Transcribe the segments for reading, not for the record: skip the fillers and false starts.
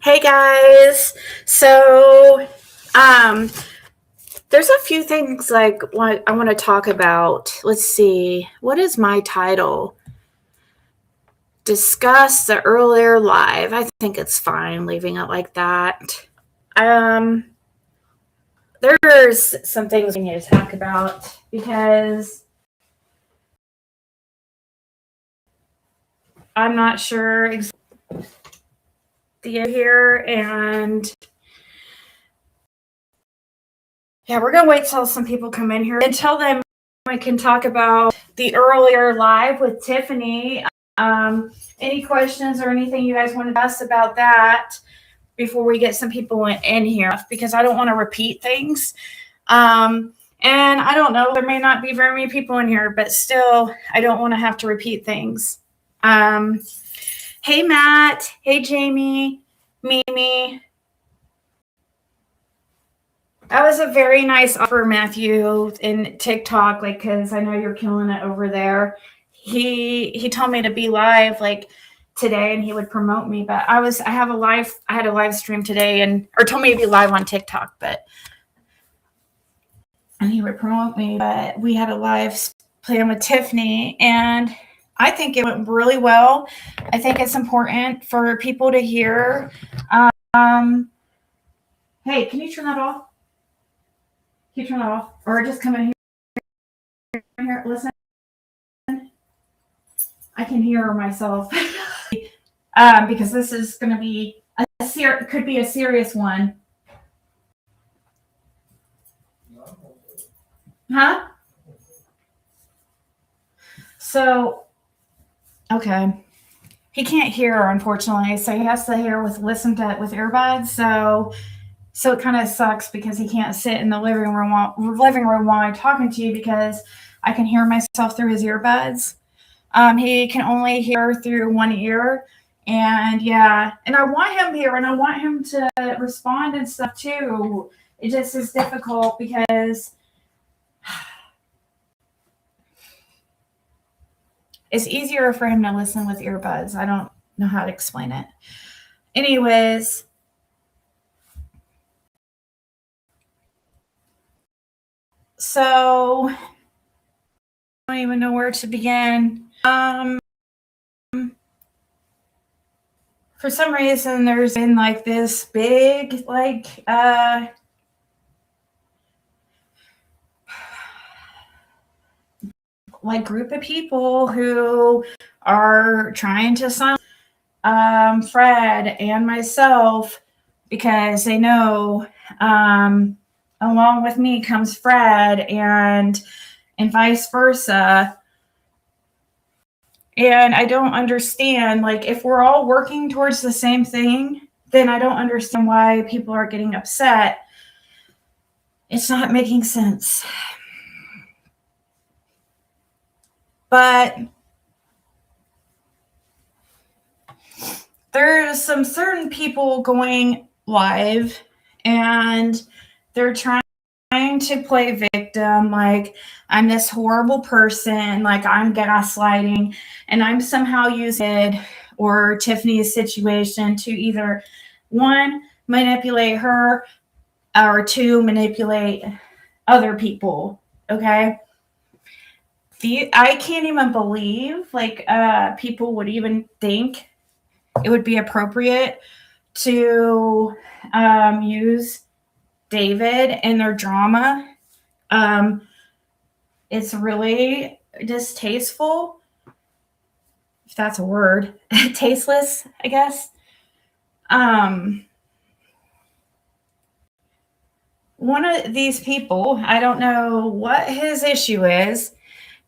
Hey guys. So, um, there's a few things like what I want to talk about. Let's see. What is my title? Discuss the earlier live. I think it's fine leaving it like that. Um, there's some things we need to talk about because I'm not sure exactly here, and yeah, we're gonna wait till some people come in here. Until then, we can talk about the earlier live with Tiffany. Any questions or anything you guys want to ask about that before we get some people in here? Because I don't want to repeat things. And I don't know, there may not be very many people in here, but still, I don't want to have to repeat things. Hey, Matt. Hey, Jamie. Mimi. That was a very nice offer, Matthew, in TikTok, like, because I know you're killing it over there. He told me to be live like today, and he would promote me. But I had a live stream today, or told me to be live on TikTok, and he would promote me. But we had a live plan with Tiffany, and I think it went really well. I think it's important for people to hear. Hey, can you turn that off? Can you turn that off, or just come in here? Listen. I can hear myself because this is going to be could be a serious one. Huh? So, okay. He can't hear, unfortunately, so he has to hear with earbuds. So it kind of sucks because he can't sit in the living room while I'm talking to you because I can hear myself through his earbuds. He can only hear through one ear. And yeah, and I want him here and I want him to respond and stuff too. It just is difficult because it's easier for him to listen with earbuds. I don't know how to explain it. Anyways, so I don't even know where to begin. For some reason, there's been like this big group of people who are trying to silence Fred and myself because they know along with me comes Fred and vice versa. And I don't understand, like, if we're all working towards the same thing, then I don't understand why people are getting upset. It's not making sense. But there's some certain people going live and they're trying to play victim, like I'm this horrible person, like I'm gaslighting, and I'm somehow using or Tiffany's situation to either one, manipulate her, or two, manipulate other people. Okay. I can't even believe people would even think it would be appropriate to use David in their drama. It's really distasteful, if that's a word. Tasteless, I guess. One of these people, I don't know what his issue is,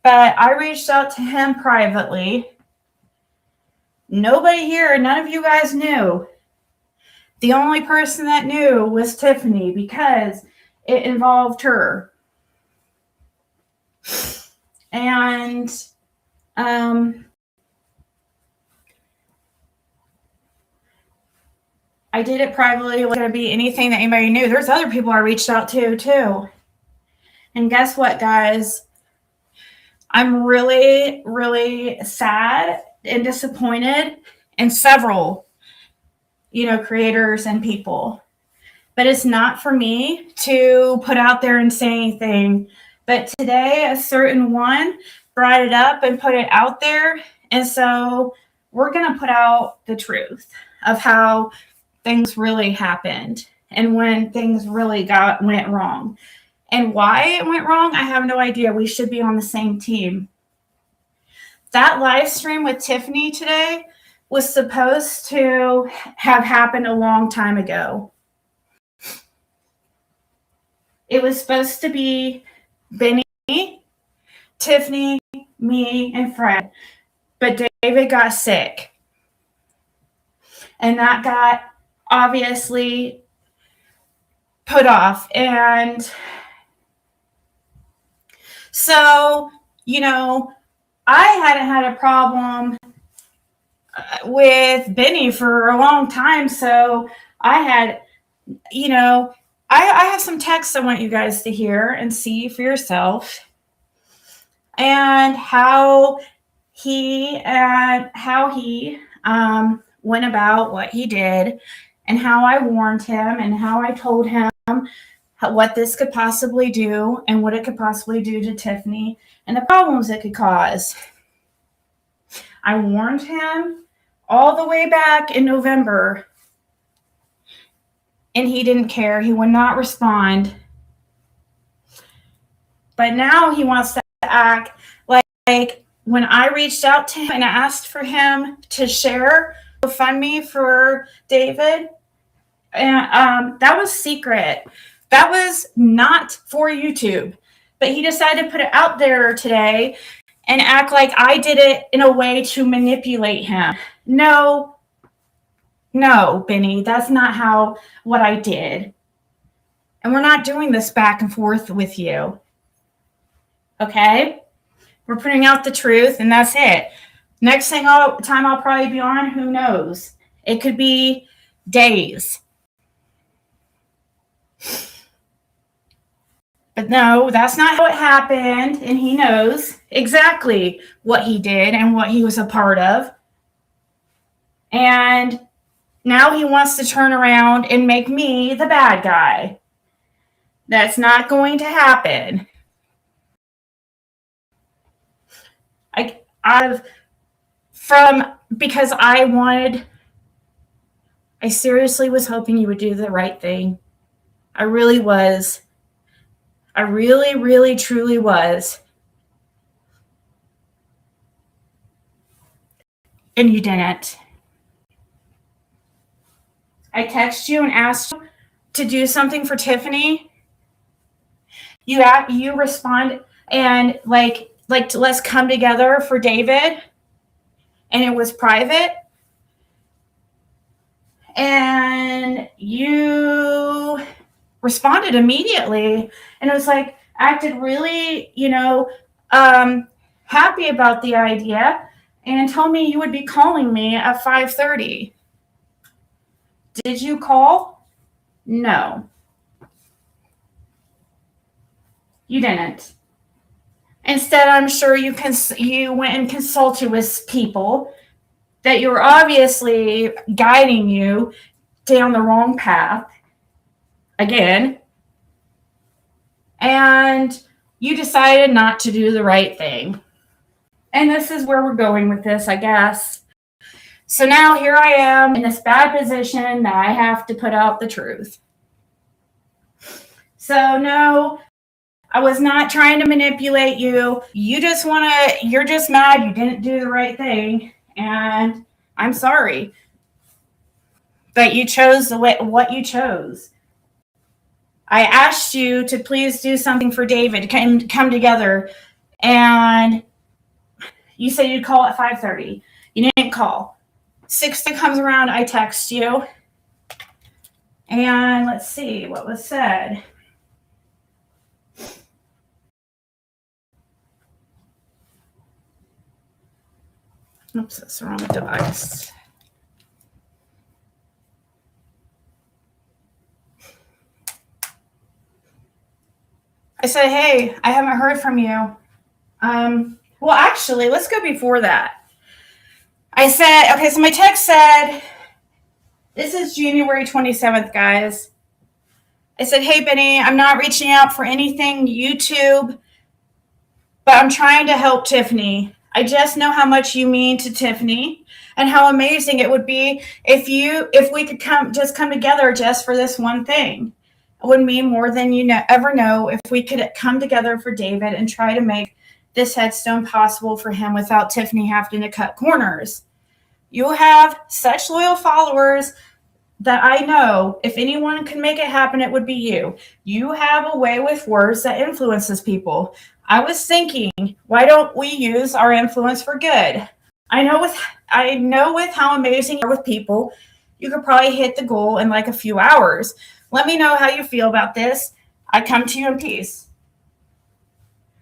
but I reached out to him privately. Nobody here, none of you guys knew. The only person that knew was Tiffany because it involved her. And I did it privately. It wasn't going to be anything that anybody knew. There's other people I reached out to too. And guess what, guys? I'm really, really sad and disappointed in several creators and people. But it's not for me to put out there and say anything. But today, a certain one brought it up and put it out there. And so we're going to put out the truth of how things really happened and when things really went wrong. And why it went wrong, I have no idea. We should be on the same team. That live stream with Tiffany today was supposed to have happened a long time ago. It was supposed to be Benny, Tiffany, me, and Fred. But David got sick. And that got obviously put off. And so, I hadn't had a problem with Benny for a long time. So I had, I have some texts I want you guys to hear and see for yourself. And how he went about what he did, and how I warned him, and how I told him what this could possibly do, and what it could possibly do to Tiffany, and the problems it could cause. I warned him all the way back in November, and he didn't care. He would not respond. But now he wants to act like when I reached out to him and asked for him to share GoFundMe for David, and that was secret. That was not for YouTube. But he decided to put it out there today and act like I did it in a way to manipulate him. No, Benny, that's not what I did. And we're not doing this back and forth with you. Okay? We're putting out the truth, and that's it. Next time I'll probably be on, who knows? It could be days. But no, that's not how it happened, and he knows exactly what he did and what he was a part of. And now he wants to turn around and make me the bad guy. That's not going to happen. Because I seriously was hoping you would do the right thing. I really was. I really, really, truly was. And you didn't. I texted you and asked you to do something for Tiffany. You respond and like let's come together for David. And it was private. And you responded immediately, and it was like acted really, happy about the idea, and told me you would be calling me at 5:30. Did you call? No. You didn't. Instead, I'm sure you went and consulted with people that you're obviously guiding you down the wrong path again. And you decided not to do the right thing. And this is where we're going with this, I guess. So now here I am in this bad position that I have to put out the truth. So no, I was not trying to manipulate you. You're just mad you didn't do the right thing. And I'm sorry that you chose what you chose. I asked you to please do something for David, come together, and you said you'd call at 5:30. You didn't call. 6:00 comes around, I text you, and let's see what was said. Oops, that's the wrong device. I said, hey, I haven't heard from you. Well, actually, let's go before that. I said, okay, so my text said, This is January 27th, guys. I said, hey, Benny, I'm not reaching out for anything YouTube, but I'm trying to help Tiffany. I just know how much you mean to Tiffany and how amazing it would be if we could come together just for this one thing. It would mean more than you ever know if we could come together for David and try to make this headstone possible for him without Tiffany having to cut corners. You have such loyal followers that I know if anyone can make it happen, it would be you. You have a way with words that influences people. I was thinking, why don't we use our influence for good? I know with how amazing you are with people, you could probably hit the goal in like a few hours. Let me know how you feel about this. I come to you in peace.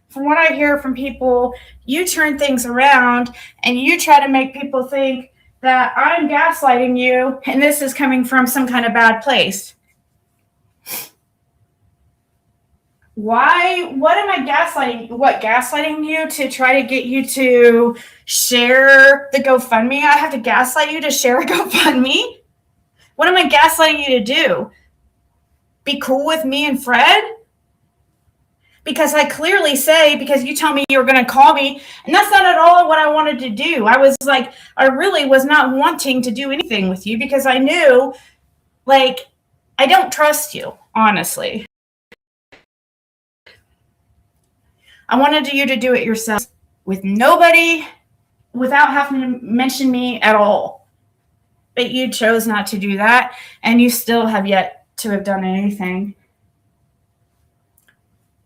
From what I hear from people, you turn things around and you try to make people think that I'm gaslighting you and this is coming from some kind of bad place. Why? What am I gaslighting? Gaslighting you to try to get you to share the GoFundMe? I have to gaslight you to share a GoFundMe? What am I gaslighting you to do? Be cool with me and Fred? Because I clearly say, because you tell me you were going to call me, and that's not at all what I wanted to do. I was like, I really was not wanting to do anything with you because I knew, like, I don't trust you, honestly. I wanted you to do it yourself with nobody, without having to mention me at all. But you chose not to do that, and you still have yet to have done anything.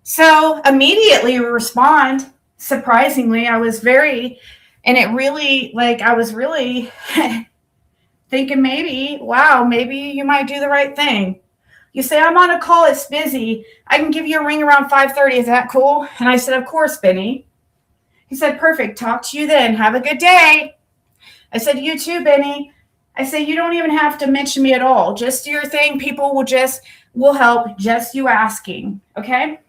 So immediately respond. Surprisingly, I was really thinking maybe you might do the right thing. You say, I'm on a call, it's busy. I can give you a ring around 5:30. Is that cool? And I said, of course, Benny. He said, perfect. Talk to you then. Have a good day. I said, you too, Benny. I said, you don't even have to mention me at all. Just do your thing. People will help just you asking. Okay?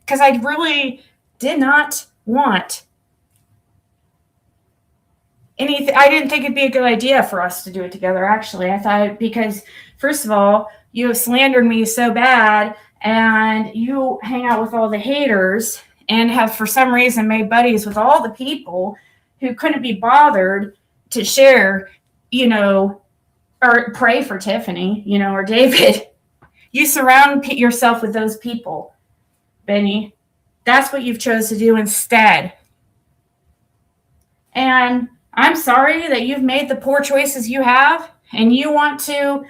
Because I really did not want anything. I didn't think it'd be a good idea for us to do it together, actually. I thought, because first of all, you have slandered me so bad and you hang out with all the haters and have for some reason made buddies with all the people who couldn't be bothered to share, or pray for Tiffany, or David. You surround yourself with those people, Benny. That's what you've chose to do instead. And I'm sorry that you've made the poor choices you have, and you want to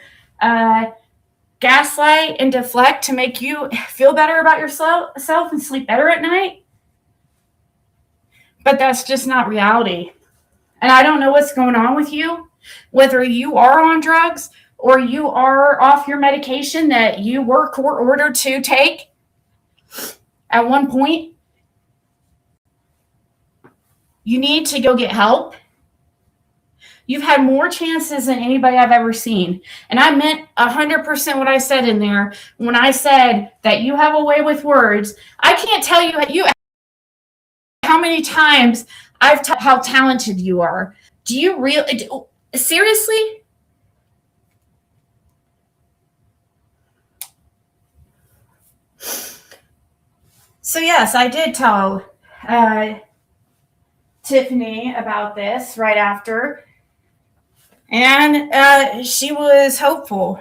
gaslight and deflect to make you feel better about yourself and sleep better at night. But that's just not reality. And I don't know what's going on with you, whether you are on drugs or you are off your medication that you were court ordered to take at one point. You need to go get help. You've had more chances than anybody I've ever seen. And I meant 100% what I said in there when I said that you have a way with words. I can't tell you how many times how talented you are. Do you really, seriously? So yes, I did tell Tiffany about this right after. And she was hopeful,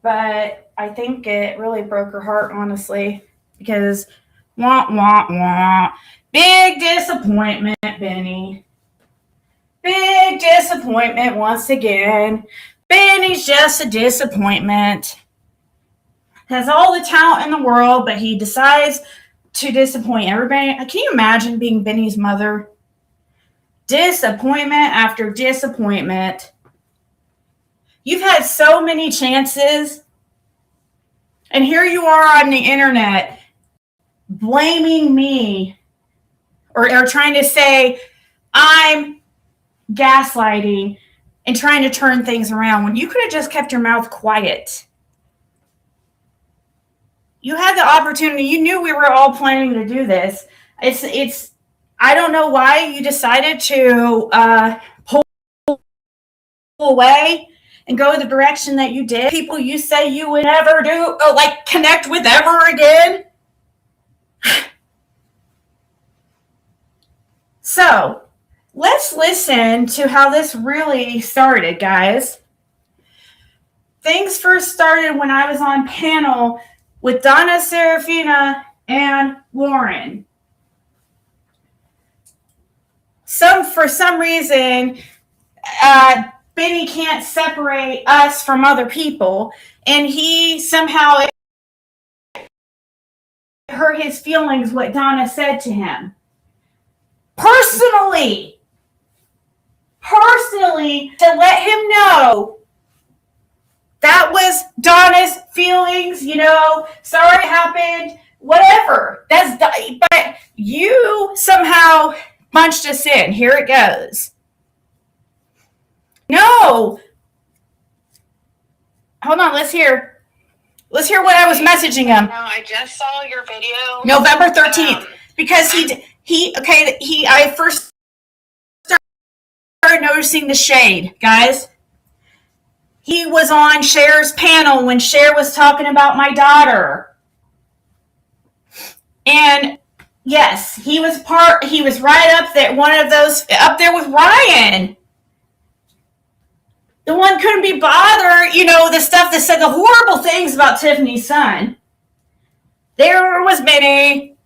But I think it really broke her heart, honestly, because big disappointment, Benny. Big disappointment once again. Benny's just a disappointment. Has all the talent in the world, but he decides to disappoint everybody. Can you imagine being Benny's mother? Disappointment after disappointment. You've had so many chances, and here you are on the internet blaming me or trying to say I'm gaslighting and trying to turn things around when you could have just kept your mouth quiet. You had the opportunity. You knew we were all planning to do this. I don't know why you decided to pull away and go the direction that you did. People you say you would never do, like connect with ever again. So let's listen to how this really started, guys. Things first started when I was on panel with Donna, Serafina, and Lauren. For some reason, Benny can't separate us from other people, and he somehow hurt his feelings what Donna said to him. Personally, to let him know that was Donna's feelings, sorry it happened, whatever. But you somehow punched us in. Here it goes. No. Hold on, let's hear what I was messaging him. No, I just saw your video. November 13th. Because I first started noticing the shade, guys. He was on Cher's panel when Cher was talking about my daughter. And yes, he was right up there, one of those, up there with Ryan. The one couldn't be bothered, the stuff that said the horrible things about Tiffany's son. There was Benny.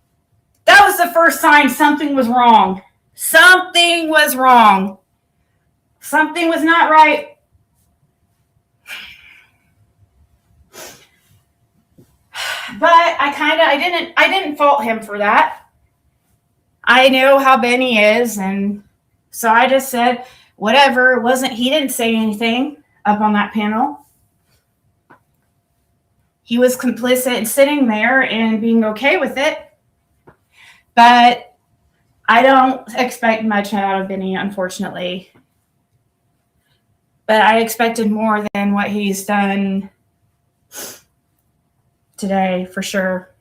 That was the first sign something was wrong. Something was wrong. Something was not right. But I didn't fault him for that. I knew how Benny is, and so I just said, whatever. He didn't say anything up on that panel. He was complicit in sitting there and being okay with it. But I don't expect much out of Benny, unfortunately. But I expected more than what he's done today, for sure.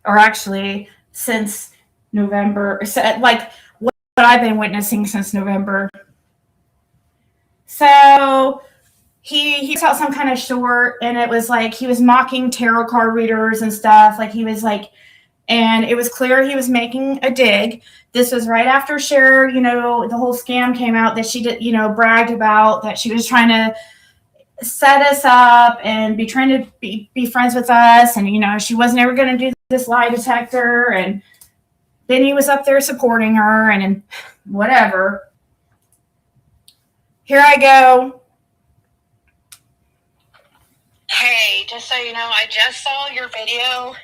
Or actually, since November, like what I've been witnessing since November. So he put out some kind of short, and it was like he was mocking tarot card readers and stuff. Like he was like, and it was clear he was making a dig. This was right after Cher, the whole scam came out that she did, bragged about, that she was trying to set us up and trying to be friends with us. And, she wasn't ever going to do this lie detector. And Benny was up there supporting her and whatever. Here I go. Hey, just so you know, I just saw your video.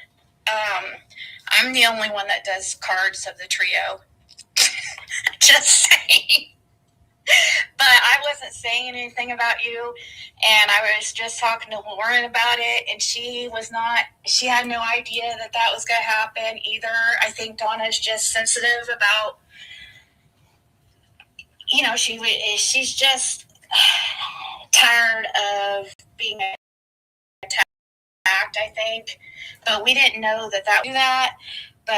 I'm the only one that does cards of the trio. Just saying. But I wasn't saying anything about you, and I was just talking to Lauren about it, and she had no idea that was going to happen either. I think Donna's just sensitive about, she's just tired of being attacked, I think. But we didn't know that would do that. But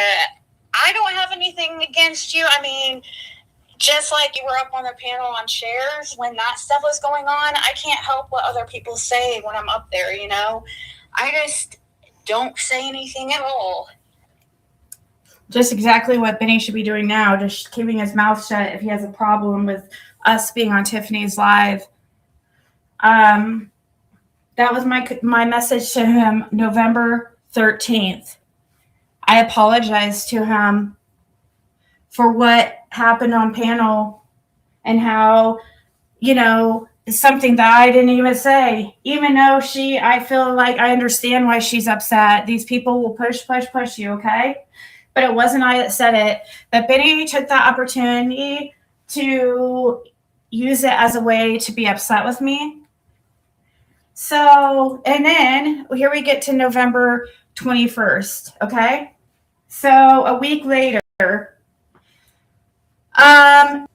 I don't have anything against you. I mean, just like you were up on the panel on Cher's when that stuff was going on, I can't help what other people say when I'm up there, I just don't say anything at all. Just exactly what Benny should be doing now, just keeping his mouth shut if he has a problem with us being on Tiffany's live. That was my message to him November 13th. I apologized to him for what happened on panel and how, something that I didn't even say, even though I feel like I understand why she's upset. These people will push you, okay? But it wasn't I that said it. But Benny took that opportunity to use it as a way to be upset with me. So, and then here we get to November 21st, okay? So a week later,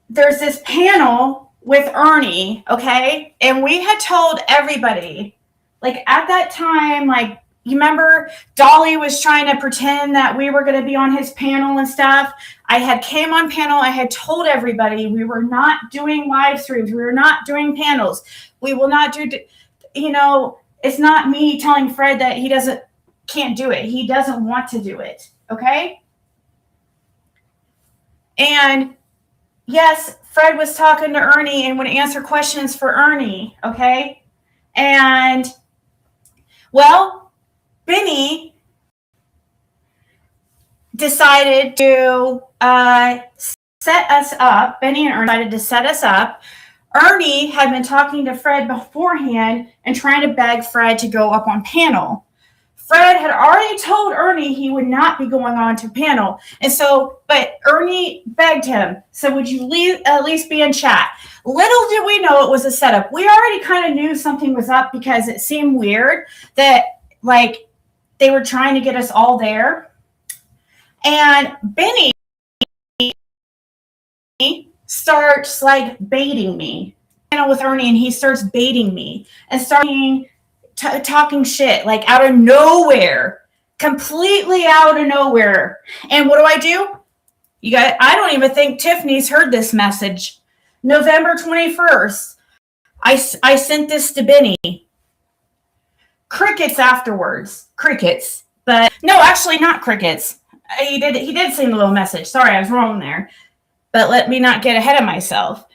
there's this panel with Ernie, okay? And we had told everybody, like at that time, like you remember Dolly was trying to pretend that we were going to be on his panel and stuff. I had came on panel. I had told everybody we were not doing live streams. We were not doing panels. We will not do, it's not me telling Fred that he can't do it. He doesn't want to do it. Okay. And yes, Fred was talking to Ernie and would answer questions for Ernie. Okay. And well, Benny decided to set us up. Benny and Ernie decided to set us up. Ernie had been talking to Fred beforehand and trying to beg Fred to go up on panel. Fred had already told Ernie he would not be going on to panel. And so, but Ernie begged him, so would you at least be in chat? Little did we know it was a setup. We already kind of knew something was up because it seemed weird that, like, they were trying to get us all there. And Benny starts like baiting me with Ernie, and he starts baiting me and starting talking shit like out of nowhere, completely out of nowhere. And what do? I don't even think Tiffany's heard this message. November 21st, I sent this to Benny. Crickets afterwards. Crickets. But no, actually not crickets. He did send a little message. Sorry, I was wrong there. But let me not get ahead of myself.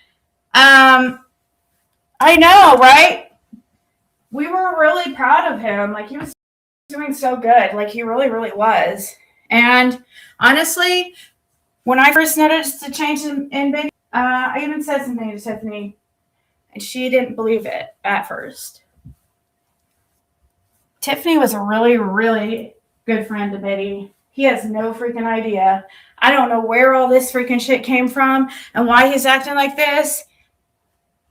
I know, right? We were really proud of him. Like, he was doing so good. Like, he really, really was. And honestly, when I first noticed the change in Benny, I even said something to Tiffany, and she didn't believe it at first. Tiffany was a really, really good friend to Benny. He has no freaking idea. I don't know where all this freaking shit came from and why he's acting like this,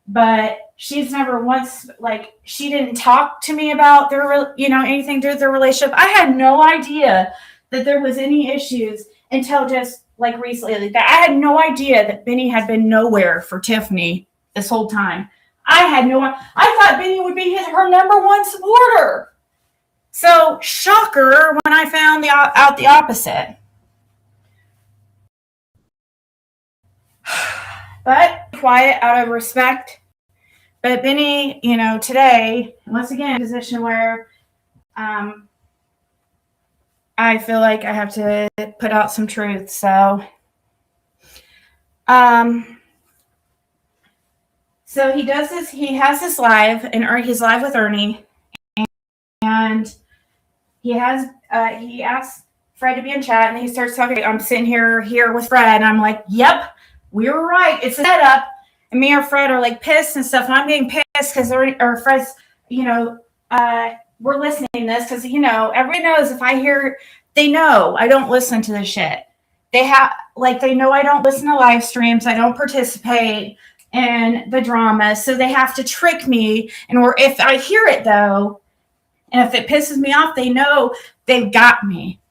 but she's never once, like, she didn't talk to me about their, anything to do with their relationship. I had no idea that there was any issues until just like recently. Like that. I had no idea that Benny had been nowhere for Tiffany this whole time. I thought Benny would be her number one supporter. So, shocker when I found out the opposite. But quiet out of respect. But Benny, today, once again, in a position where I feel like I have to put out some truth. So, so he does this. He has this live, and he's live with Ernie, and he asks Fred to be in chat, and he starts talking. I'm sitting here with Fred, and I'm like, "Yep, we were right. It's a setup." And me and Fred are like pissed and stuff. And I'm being pissed because Fred's, we're listening to this because everybody knows if I hear, they know I don't listen to this shit. They know I don't listen to live streams. I don't participate in the drama, so they have to trick me. And if I hear it though, and if it pisses me off, they know they've got me.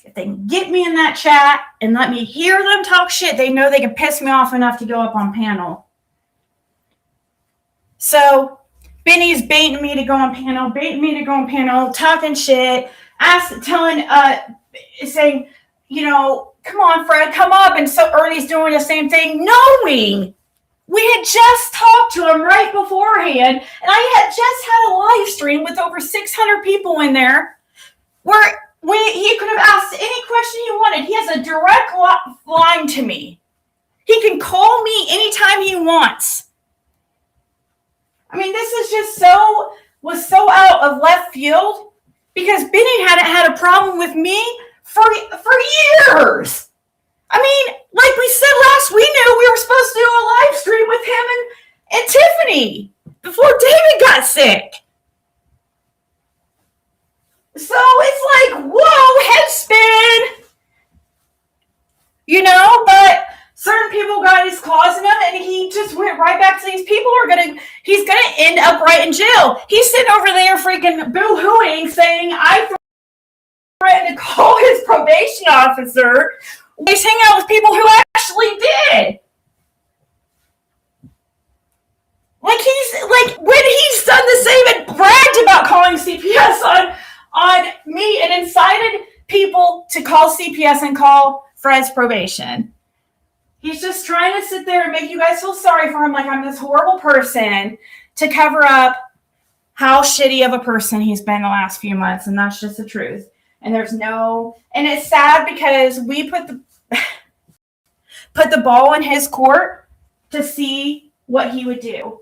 If they can get me in that chat and let me hear them talk shit, they know they can piss me off enough to go up on panel. So Benny's baiting me to go on panel, talking shit, saying, come on, Fred, come up. And so Ernie's doing the same thing, knowing we had just talked to him right beforehand, and I had just had a live stream with over 600 people in there where he could have asked any question he wanted. He has a direct line to me. He can call me anytime he wants. I mean, this is just was so out of left field because Benny hadn't had a problem with me for years. I mean, like we said last, we knew we were supposed to do a live stream with him and Tiffany before David got sick. So it's like, whoa, head spin. But certain people got his claws in him, and he just went right back to these people he's going to end up right in jail. He's sitting over there freaking boo-hooing, saying, I threatened to call his probation officer. He's hanging out with people who actually did. When he's done the same and bragged about calling CPS on me and incited people to call CPS and call Fred's probation. He's just trying to sit there and make you guys feel sorry for him, like I'm this horrible person, to cover up how shitty of a person he's been the last few months, and that's just the truth. And and it's sad because we put the ball in his court to see what he would do.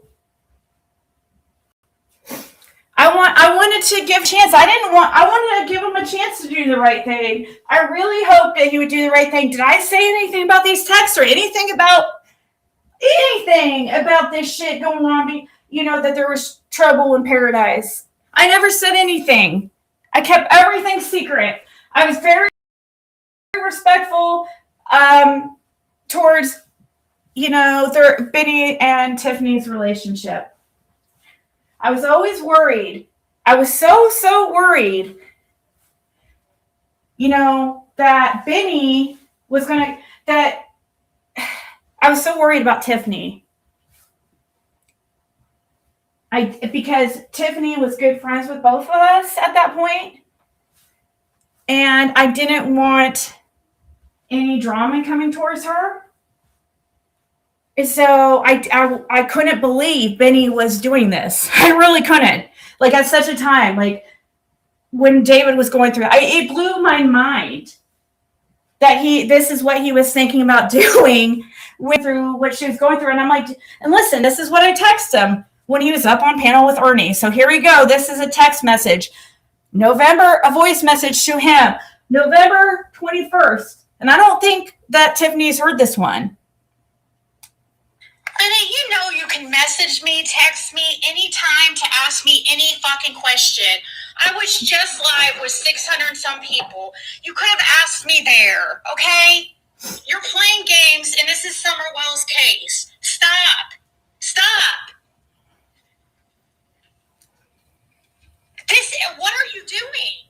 I wanted to give a chance. I wanted to give him a chance to do the right thing. I really hoped that he would do the right thing. Did I say anything about these texts or anything about this shit going on? That there was trouble in paradise. I never said anything. I kept everything secret. I was very respectful towards, Benny and Tiffany's relationship. I was always worried. I was so worried, that Benny was that I was so worried about Tiffany. Because Tiffany was good friends with both of us at that point, and I didn't want any drama coming towards her. And so I couldn't believe Benny was doing this. I really couldn't. Like, at such a time, like when David was going through, it blew my mind that this is what he was thinking about doing through what she was going through. And I'm like, and listen, this is what I texted him when he was up on panel with Ernie. So here we go. This is a text message. A voice message to him, November 21st. And I don't think that Tiffany's heard this one. Benny, you can message me, text me anytime to ask me any fucking question. I was just live with 600 and some people. You could have asked me there, okay? You're playing games, and this is Summerwell's case. Stop. What are you doing?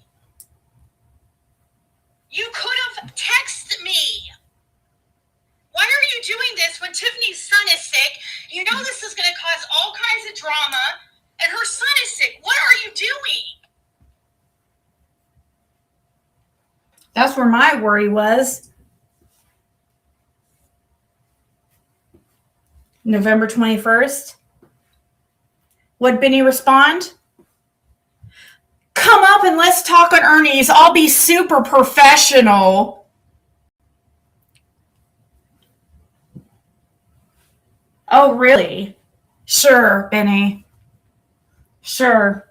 You could have texted me. Why are you doing this when Tiffany's son is sick? You know this is going to cause all kinds of drama, and her son is sick. What are you doing? That's where my worry was. November 21st. Would Benny respond? Come up and let's talk on Ernie's. I'll be super professional. Oh, really? Sure, Benny. Sure.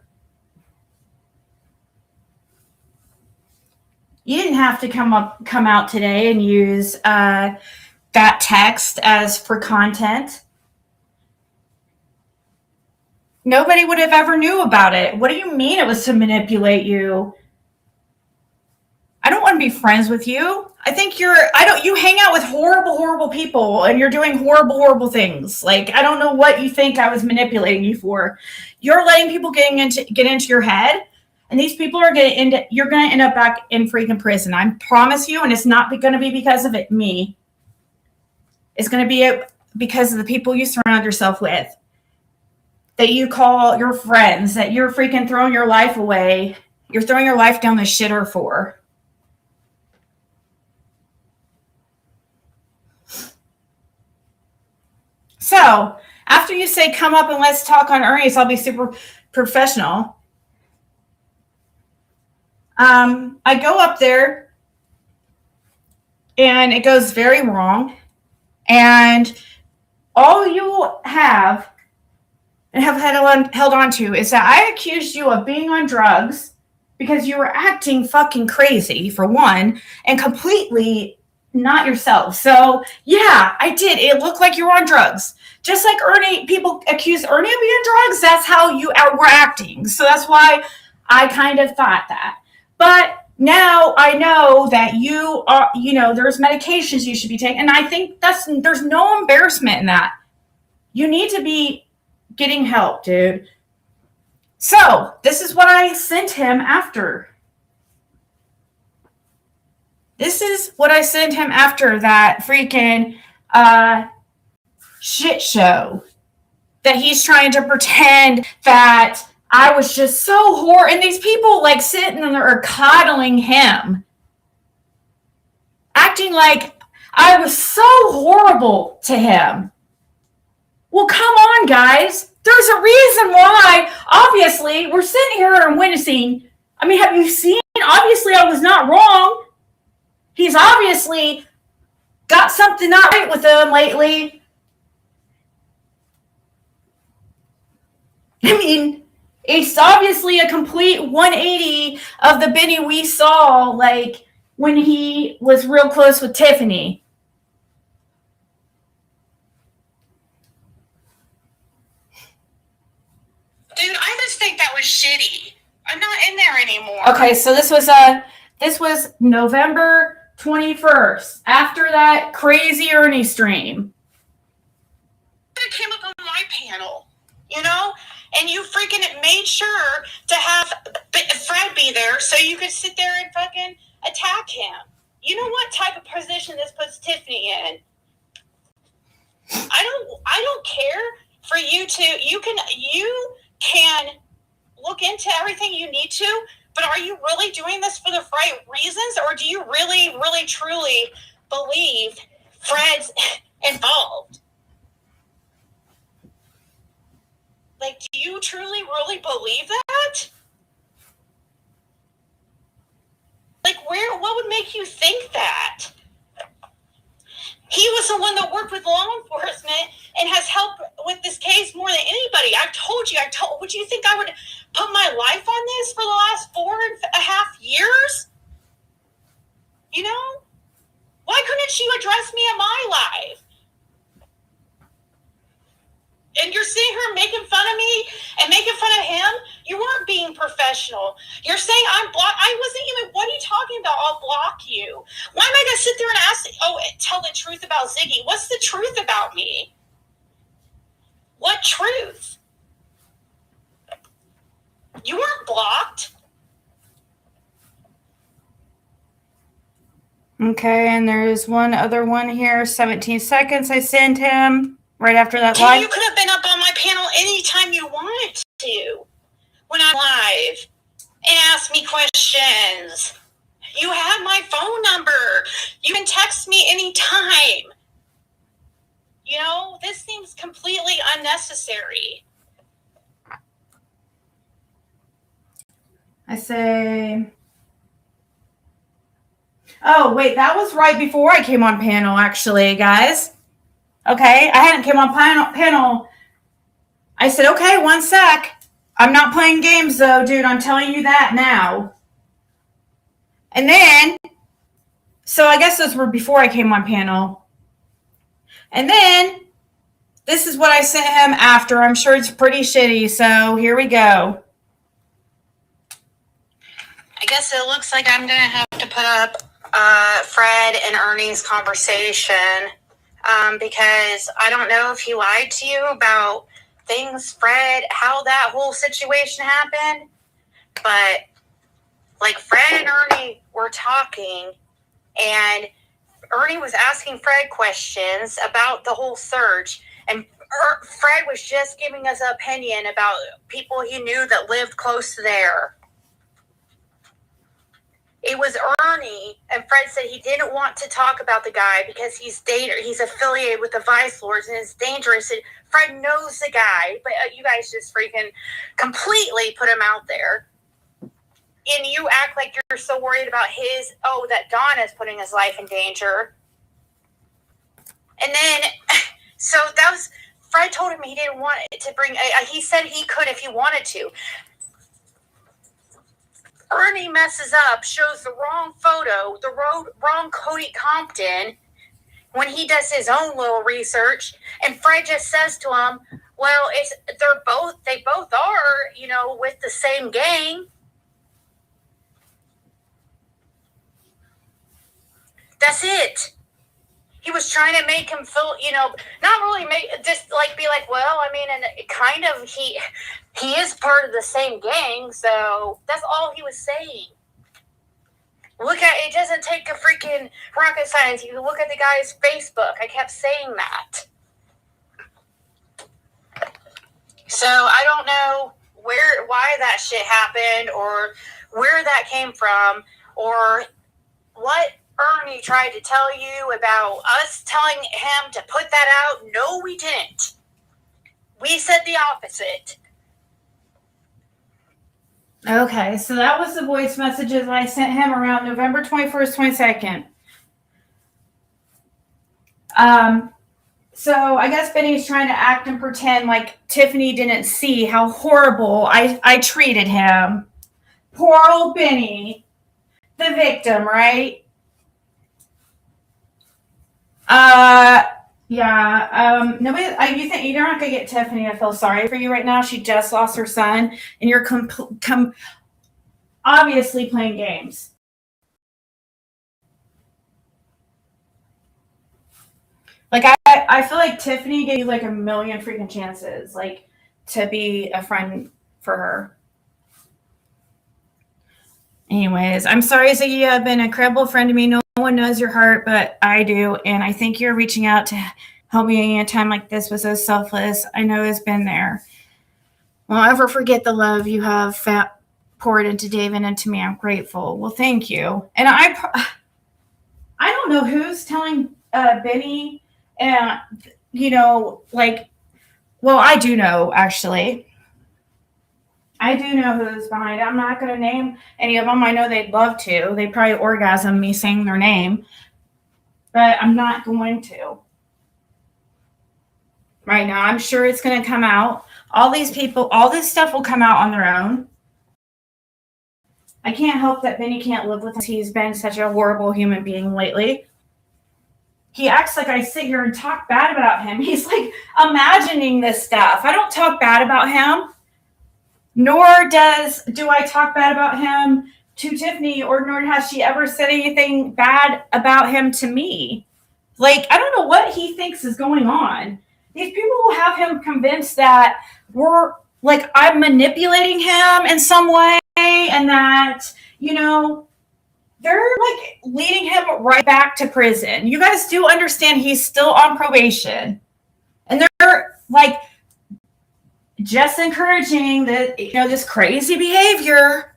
You didn't have to come out today and use that text as for content. Nobody would have ever knew about it. What do you mean it was to manipulate you? I don't want to be friends with you. I think you hang out with horrible people, and you're doing horrible things. Like, I don't know what you think I was manipulating you for. You're letting people get into your head, and these people you're going to end up back in freaking prison. I promise you, and it's not going to be because of me. It's going to be because of the people you surround yourself with, that you call your friends, that you're freaking throwing your life away. You're throwing your life down the shitter for. So, after you say, come up and let's talk on Ernie's, I'll be super professional. I go up there, and it goes very wrong. And all you have and have held on to is that I accused you of being on drugs because you were acting fucking crazy, for one, and completely not yourself. So, yeah, I did. It looked like you were on drugs. Just like Ernie, people accuse Ernie of being on drugs. That's how you were acting. So that's why I kind of thought that. But now I know that you are, there's medications you should be taking. And I think there's no embarrassment in that. You need to be getting help, dude. So this is what I sent him after. This is what I sent him after that freaking shit show that he's trying to pretend that I was just so horrible. And these people like sitting there coddling him, acting like I was so horrible to him. Well, come on, guys. There's a reason why. Obviously, we're sitting here and witnessing. I mean, have you seen? Obviously, I was not wrong. He's obviously got something not right with him lately. I mean, it's obviously a complete 180 of the Benny we saw, like, when he was real close with Tiffany. Dude, I just think that was shitty. I'm not in there anymore. Okay, so this was November 21st, after that crazy Ernie stream. It came up on my panel, you know? And you freaking made sure to have Fred be there so you could sit there and fucking attack him. You know what type of position this puts Tiffany in? I don't care for you to, you can look into everything you need to, but are you really doing this for the right reasons, or do you really, really, truly believe Fred's involved? Like, do you truly, really believe that? Like, what would make you think that? He was the one that worked with law enforcement and has helped with this case more than anybody. Would you think I would put my life on this for the last 4.5 years? You know? Why couldn't you address me in my life? And you're sitting here making fun of me and making fun of him. You weren't being professional. You're saying I'm blocked. I wasn't even, what are you talking about? I'll block you. Why am I going to sit there and tell the truth about Ziggy? What's the truth about me? What truth? You weren't blocked. Okay, and there's one other one here, 17 seconds I sent him right after that live. You could have been up on my panel anytime you wanted to when I'm live and ask me questions. You have my phone number. You can text me anytime. You know, this seems completely unnecessary. I say, oh, wait, that was right before I came on panel, actually, guys. Okay, I hadn't came on panel. I said, okay, one sec. I'm not playing games, though, dude. I'm telling you that now. And then, so I guess those were before I came on panel. And then, this is what I sent him after. I'm sure it's pretty shitty, so here we go. I guess it looks like I'm going to have to put up Fred and Ernie's conversation because I don't know if he lied to you about things, Fred, how that whole situation happened, but like Fred and Ernie were talking and Ernie was asking Fred questions about the whole search, and Fred was just giving us an opinion about people he knew that lived close to there. It was Ernie, and Fred said he didn't want to talk about the guy because he's affiliated with the Vice Lords and it's dangerous. And Fred knows the guy, but you guys just freaking completely put him out there. And you act like you're so worried about that Don is putting his life in danger. And then, so that was, Fred told him he didn't want it to bring, he said he could if he wanted to. Ernie messes up, shows the wrong photo, the wrong Cody Compton when he does his own little research, and Fred just says to him, well, they both are, with the same gang. That's it. He was trying to make him feel, not really be like, well, I mean, and kind of he is part of the same gang, so that's all he was saying. It doesn't take a freaking rocket science. You look at the guy's Facebook. I kept saying that. So I don't know why that shit happened, or where that came from, or what Ernie tried to tell you about us telling him to put that out. No, we didn't. We said the opposite. Okay, so that was the voice messages I sent him around November 21st, 22nd. So I guess Benny's trying to act and pretend like Tiffany didn't see how horrible I treated him. Poor old Benny, the victim, right? Yeah. Nobody. You think you're not gonna get Tiffany to feel sorry for you right now? She just lost her son, and you're obviously playing games. Like I feel like Tiffany gave you like a million freaking chances, like to be a friend for her. Anyways, I'm sorry, Ziggy. You have been an incredible friend to me. No one knows your heart, but I do, and I think you're reaching out to help me in a time like this was so selfless. I know it's been there. Won't ever forget the love you have poured into Dave and into me. I'm grateful. Well, thank you. And I don't know who's telling Benny, and well, I do know actually. I do know who's behind it. I'm not going to name any of them. I know they'd love to. They'd probably orgasm me saying their name, but I'm not going to. Right now, I'm sure it's going to come out. All these people, all this stuff will come out on their own. I can't help that Benny can't live with us. He's been such a horrible human being lately. He acts like I sit here and talk bad about him. He's like imagining this stuff. I don't talk bad about him. Nor do I talk bad about him to Tiffany, nor has she ever said anything bad about him to me. Like, I don't know what he thinks is going on. These people will have him convinced that I'm manipulating him in some way, and that, they're like leading him right back to prison. You guys do understand he's still on probation. And they're like just encouraging this crazy behavior.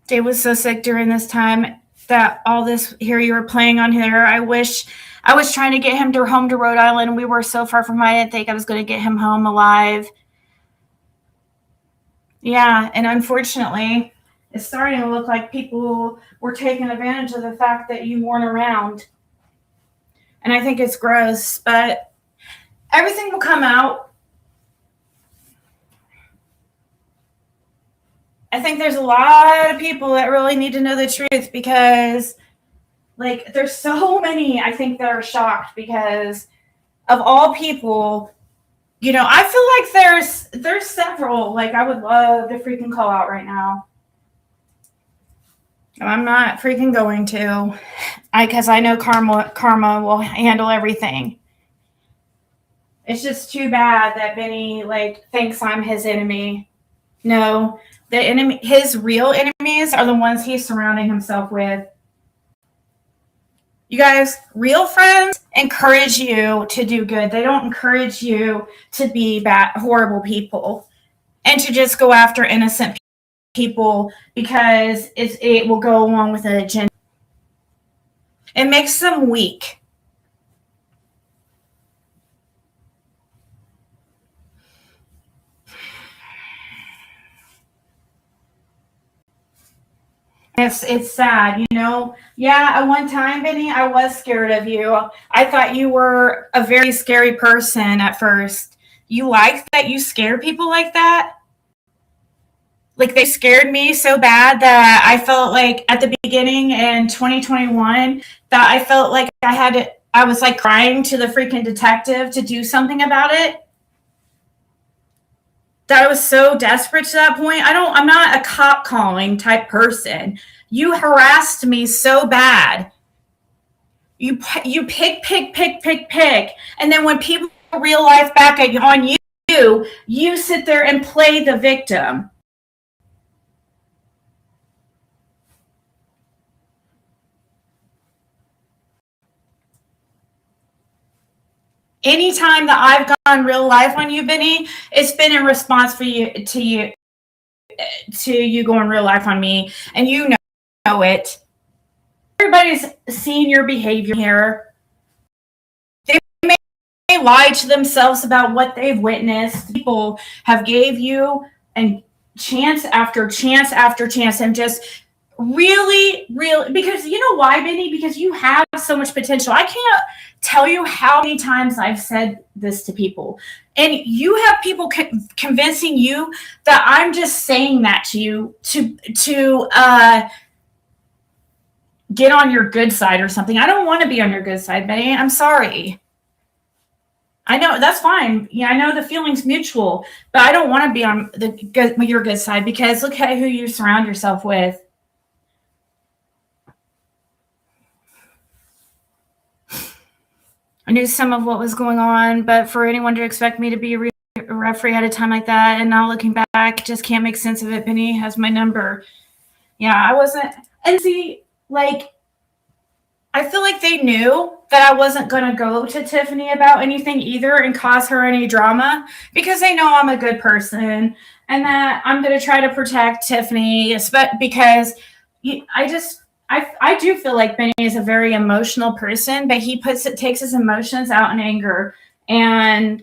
Dave was so sick during this time that all this here you were playing on here. I wish I was trying to get him home to Rhode Island, and we were so far from home. I didn't think I was going to get him home alive. Yeah, and unfortunately, it's starting to look like people were taking advantage of the fact that you weren't around. And I think it's gross, but everything will come out. I think there's a lot of people that really need to know the truth, because there's so many, I think, that are shocked because of all people. I feel like there's several, I would love to freaking call out right now. I'm not freaking going to, because I know karma will handle everything. It's just too bad that Benny thinks I'm his enemy. No, his real enemies are the ones he's surrounding himself with. You guys, real friends encourage you to do good. They don't encourage you to be bad, horrible people, and to just go after innocent people because it will go along with an agenda. It makes them weak. It's sad, Yeah, at one time, Benny, I was scared of you. I thought you were a very scary person at first. You like that you scare people like that? They scared me so bad that I felt like at the beginning in 2021 that I felt like I was crying to the freaking detective to do something about it. That I was so desperate to that point. I'm not a cop calling type person. You harassed me so bad. You pick. And then when people realize back on you sit there and play the victim. anytime that I've gone real life on you, Benny, it's been in response for you going real life on me, and you know it. Everybody's seen your behavior here. They may lie to themselves about what they've witnessed. People have gave you and chance after chance after chance, and just really, because you know why, Benny? Because you have so much potential. I can't tell you how many times I've said this to people, and you have people convincing you that I'm just saying that to you to get on your good side or something. I don't want to be on your good side, Benny. I'm sorry. I know that's fine. Yeah, I know the feeling's mutual, but I don't want to be on your good side, because look at who you surround yourself with. I knew some of what was going on, but for anyone to expect me to be a referee at a time like that, and now looking back, just can't make sense of it. Penny has my number. Yeah, I wasn't. And see, like, I feel like they knew that I wasn't going to go to Tiffany about anything either and cause her any drama, because they know I'm a good person and that I'm going to try to protect Tiffany, because I do feel like Benny is a very emotional person, but he takes his emotions out in anger. And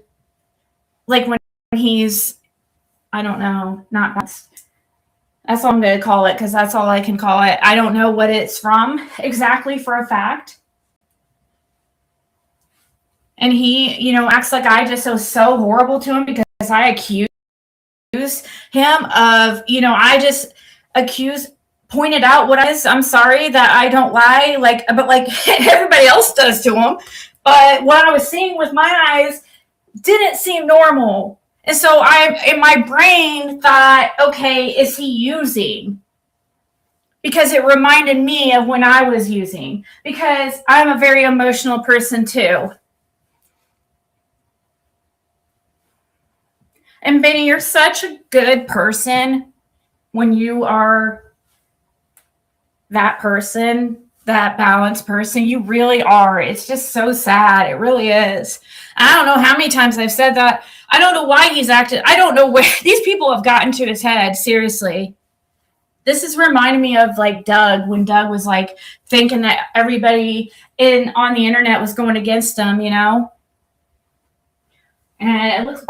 like when he's, I don't know, not that's all I'm going to call it, because that's all I can call it. I don't know what it's from exactly for a fact. And he, acts like I just was so horrible to him because I accused him of, I just pointed out what I'm sorry that I don't lie, but everybody else does to him. But what I was seeing with my eyes didn't seem normal. And so in my brain thought, okay, is he using? Because it reminded me of when I was using, because I'm a very emotional person too. And Benny, you're such a good person when you are that person, that balanced person. You really are. It's just so sad. It really is. I don't know how many times I've said that. I don't know why he's acted. I don't know where these people have gotten to his head. Seriously. This is reminding me of like Doug, when Doug was like thinking that everybody on the internet was going against him, And it looks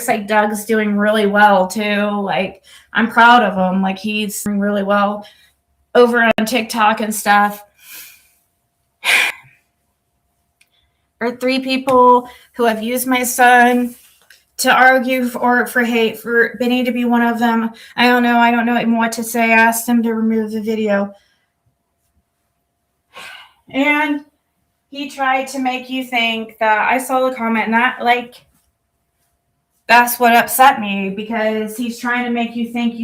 like Doug's doing really well too. Like, I'm proud of him. Like, he's doing really well over on TikTok and stuff. Or 3 people who have used my son to argue for hate, for Benny to be one of them. I don't know even what to say. I asked him to remove the video. And he tried to make you think that I saw the comment, and that's what upset me, because he's trying to make you think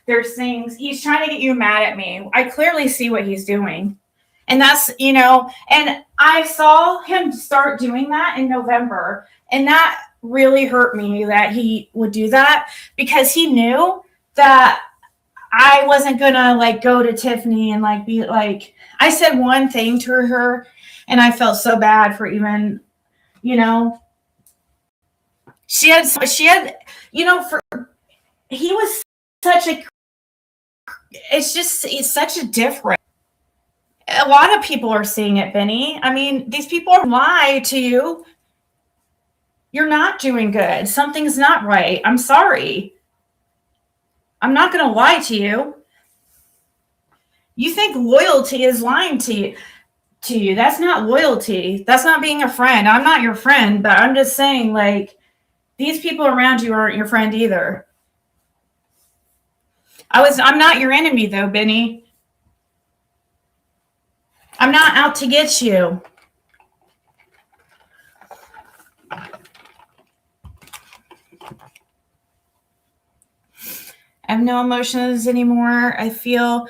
there's things, he's trying to get you mad at me. I clearly see what he's doing. And that's, and I saw him start doing that in November. And that really hurt me that he would do that, because he knew that I wasn't going to go to Tiffany and be like, I said one thing to her and I felt so bad for even, he was it's such a difference. A lot of people are seeing it, Benny. I mean, these people are lying to you. You're not doing good. Something's not right. I'm sorry. I'm not going to lie to you. You think loyalty is lying to you. That's not loyalty. That's not being a friend. I'm not your friend, but I'm just saying, these people around you aren't your friend either. I'm not your enemy though, Benny. I'm not out to get you. I have no emotions anymore. I feel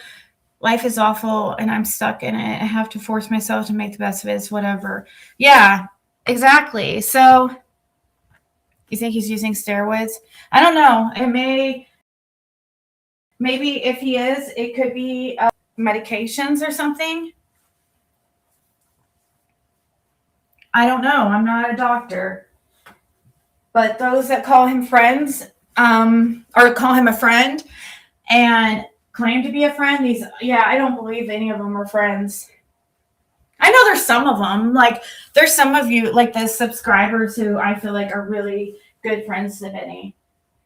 life is awful and I'm stuck in it. I have to force myself to make the best of it. It's whatever. Yeah, exactly. So you think he's using steroids? I don't know. Maybe if he is, it could be medications or something. I don't know. I'm not a doctor. But those that call him friends, or call him a friend and claim to be a friend, I don't believe any of them are friends. I know there's some of them. Like, there's some of you, like the subscribers who I feel like are really good friends to Benny.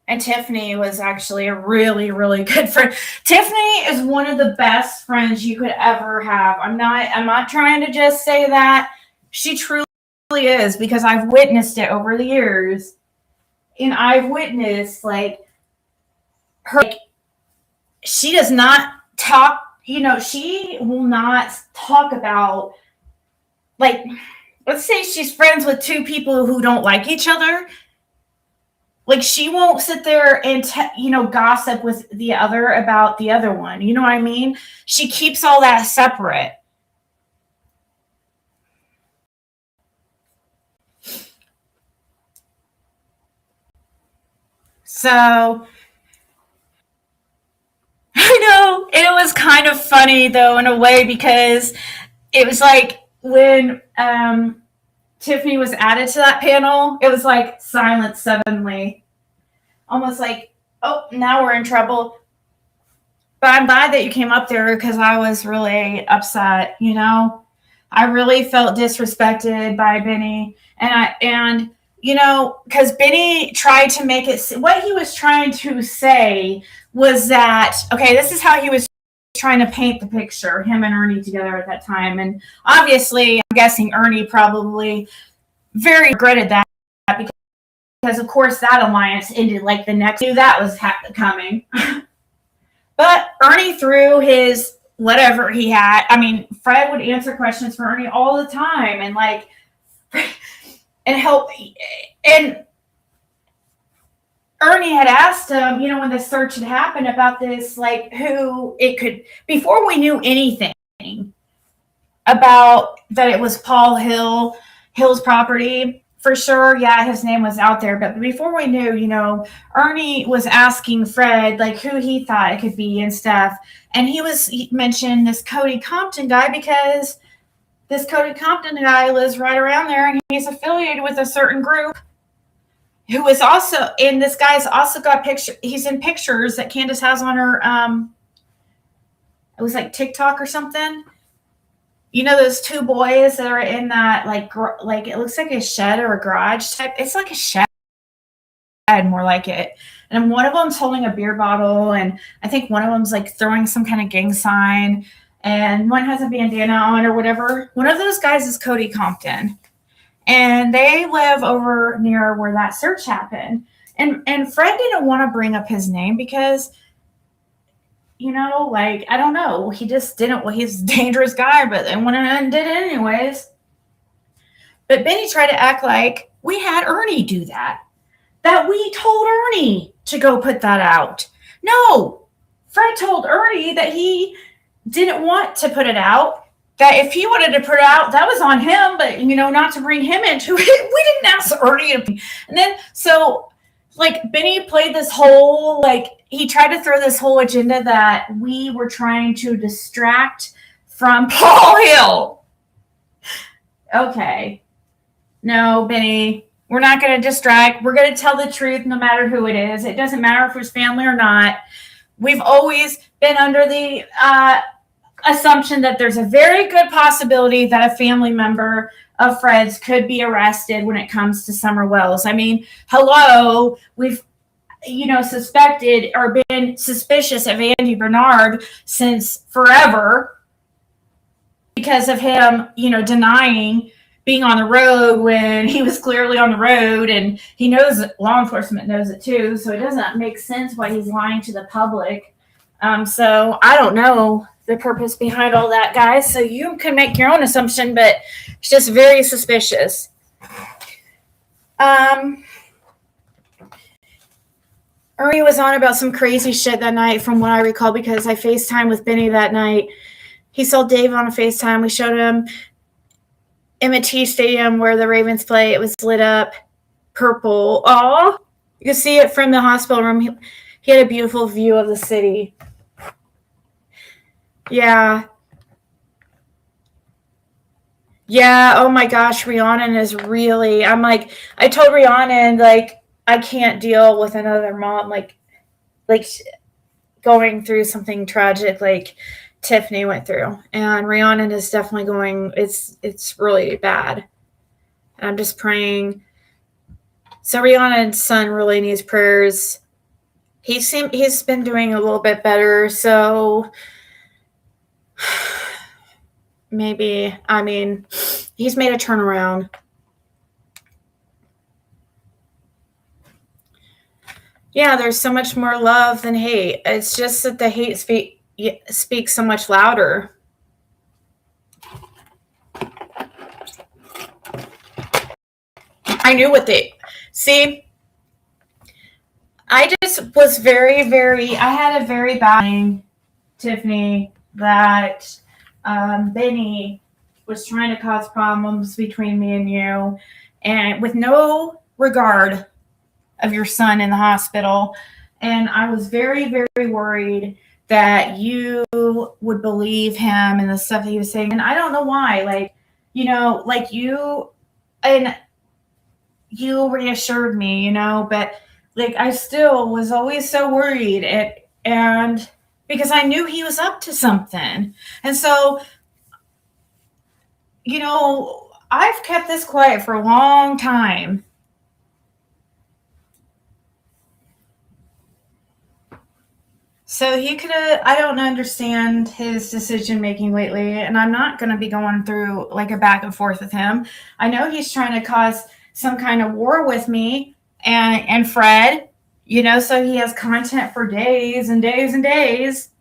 And Tiffany was actually a really, really good friend. Tiffany is one of the best friends you could ever have. I'm not trying to just say that. She truly is, because I've witnessed it over the years. And I've witnessed, like, her, like, she does not talk, she will not talk about, like, let's say she's friends with two people who don't like each other. Like, she won't sit there and gossip with the other about the other one. You know what I mean? She keeps all that separate. So I know it was kind of funny though, in a way, because it was like when Tiffany was added to that panel, it was like silence suddenly, almost like, oh, now we're in trouble. But I'm glad that you came up there, because I was really upset. I really felt disrespected by Benny, and because Benny tried to make it. What he was trying to say was that, okay, this is how he was trying to paint the picture. Him and Ernie together at that time, and obviously, I'm guessing Ernie probably very regretted that, because of course that alliance ended like the next. Knew that was coming. But Ernie threw his whatever he had. I mean, Fred would answer questions for Ernie all the time, and like, and help. And Ernie had asked him, when the search had happened, about this, like, who it could, before we knew anything about that it was Paul Hill's property. For sure, yeah, his name was out there. But before we knew, Ernie was asking Fred, like, who he thought it could be and stuff. And he mentioned this Cody Compton guy, because this Cody Compton guy lives right around there, and he's affiliated with a certain group who is also, and this guy's also got he's in pictures that Candace has on her, it was like TikTok or something. Those two boys that are in that, like it looks like a shed or a garage type. It's like a shed, more like it. And one of them's holding a beer bottle, and I think one of them's like throwing some kind of gang sign, and one has a bandana on or whatever. One of those guys is Cody Compton, and they live over near where that search happened. And Fred didn't want to bring up his name because, like, I don't know. He just didn't. Well, he's a dangerous guy, but they went and did it anyways. But Benny tried to act like we had Ernie do that. That we told Ernie to go put that out. No. Fred told Ernie that he didn't want to put it out. That if he wanted to put it out, that was on him, but, not to bring him into it. We didn't ask Ernie to. And then, so, like, Benny played this whole, like, he tried to throw this whole agenda that we were trying to distract from Paul Hill. Okay. No, Benny, we're not going to distract. We're going to tell the truth no matter who it is. It doesn't matter if it's family or not. We've always been under the assumption that there's a very good possibility that a family member of Fred's could be arrested when it comes to Summer Wells. I mean, hello, we've suspected or been suspicious of Andy Bernard since forever, because of him, denying being on the road when he was clearly on the road, and he knows it, law enforcement knows it too, so it doesn't make sense why he's lying to the public. So I don't know the purpose behind all that, guys, so you can make your own assumption, but it's just very suspicious. Ernie was on about some crazy shit that night, from what I recall, because I FaceTimed with Benny that night. He saw Dave on a FaceTime. We showed him M&T Stadium where the Ravens play. It was lit up purple. Oh, you can see it from the hospital room. He had a beautiful view of the city. Yeah. Yeah, oh my gosh, Rhiannon is really, I'm like, I told Rhiannon, like, I can't deal with another mom, like going through something tragic like Tiffany went through. And Rhiannon is definitely going, it's really bad. And I'm just praying. So Rhiannon's son really needs prayers. He's been doing a little bit better, so maybe, I mean, he's made a turnaround. Yeah, there's so much more love than hate. It's just that the hate speaks so much louder. I knew what they see. I just was I had a very bad feeling, Tiffany, that Benny was trying to cause problems between me and you, and with no regard of your son in the hospital. And I was very, very worried that you would believe him and the stuff that he was saying. And I don't know why. Like, you know, like and you reassured me, you know, but like I still was always so worried. And because I knew he was up to something. And so, you know, I've kept this quiet for a long time. So he could have, I don't understand his decision making lately, and I'm not going to be going through like a back and forth with him. I know he's trying to cause some kind of war with me and Fred, you know, so he has content for days and days and days.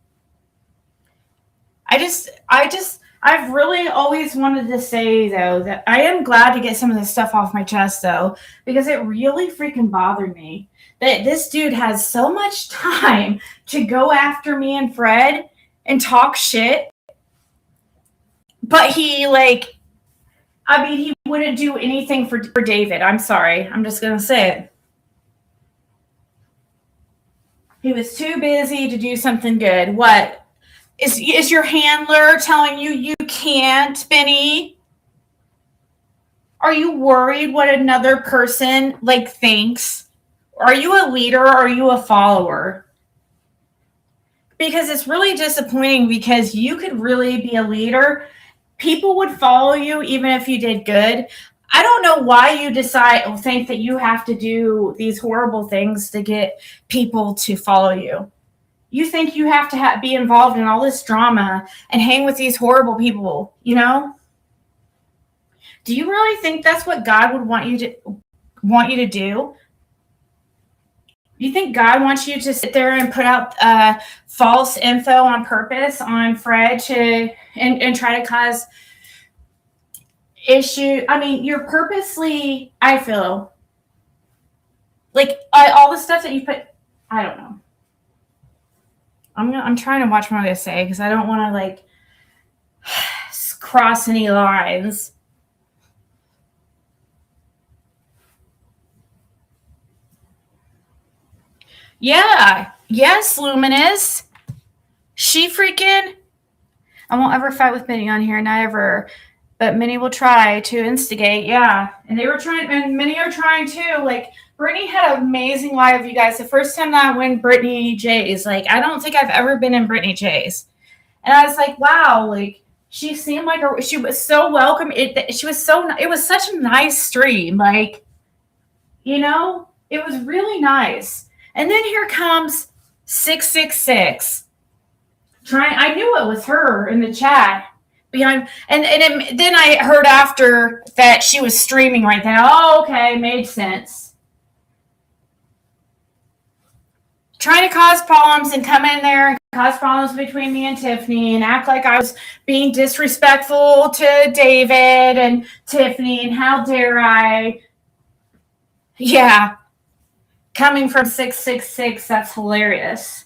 I've really always wanted to say, though, that I am glad to get some of this stuff off my chest, though, because it really freaking bothered me that this dude has so much time to go after me and Fred and talk shit. But he, like, I mean, he wouldn't do anything for David. I'm sorry. I'm just going to say it. He was too busy to do something good. What? Is your handler telling you can't, Benny? Are you worried what another person like thinks? Are you a leader or are you a follower? Because it's really disappointing because you could really be a leader. People would follow you even if you did good. I don't know why you think that you have to do these horrible things to get people to follow you. You think you have to be involved in all this drama and hang with these horrible people, you know? Do you really think that's what God would want you to do? You think God wants you to sit there and put out false info on purpose on Fred and try to cause issue? I mean, you're purposely, I feel, like all the stuff that you put, I don't know. I'm trying to watch what I say because I don't want to like cross any lines. Yeah. Yes, Luminous. She freaking. I won't ever fight with Minnie on here, not ever. But Minnie will try to instigate. Yeah. And they were trying, and Minnie are trying too. Like, Brittany had an amazing live, you guys. The first time that I went Brittany J's, like, I don't think I've ever been in Brittany J's. And I was like, wow, like, she seemed like she was so welcome. It was such a nice stream. Like, you know, it was really nice. And then here comes 666. I knew it was her in the chat behind, then I heard after that she was streaming right then. Oh, okay, made sense. Trying to cause problems and come in there and cause problems between me and Tiffany and act like I was being disrespectful to David and Tiffany and how dare I. Yeah. Coming from 666, that's hilarious.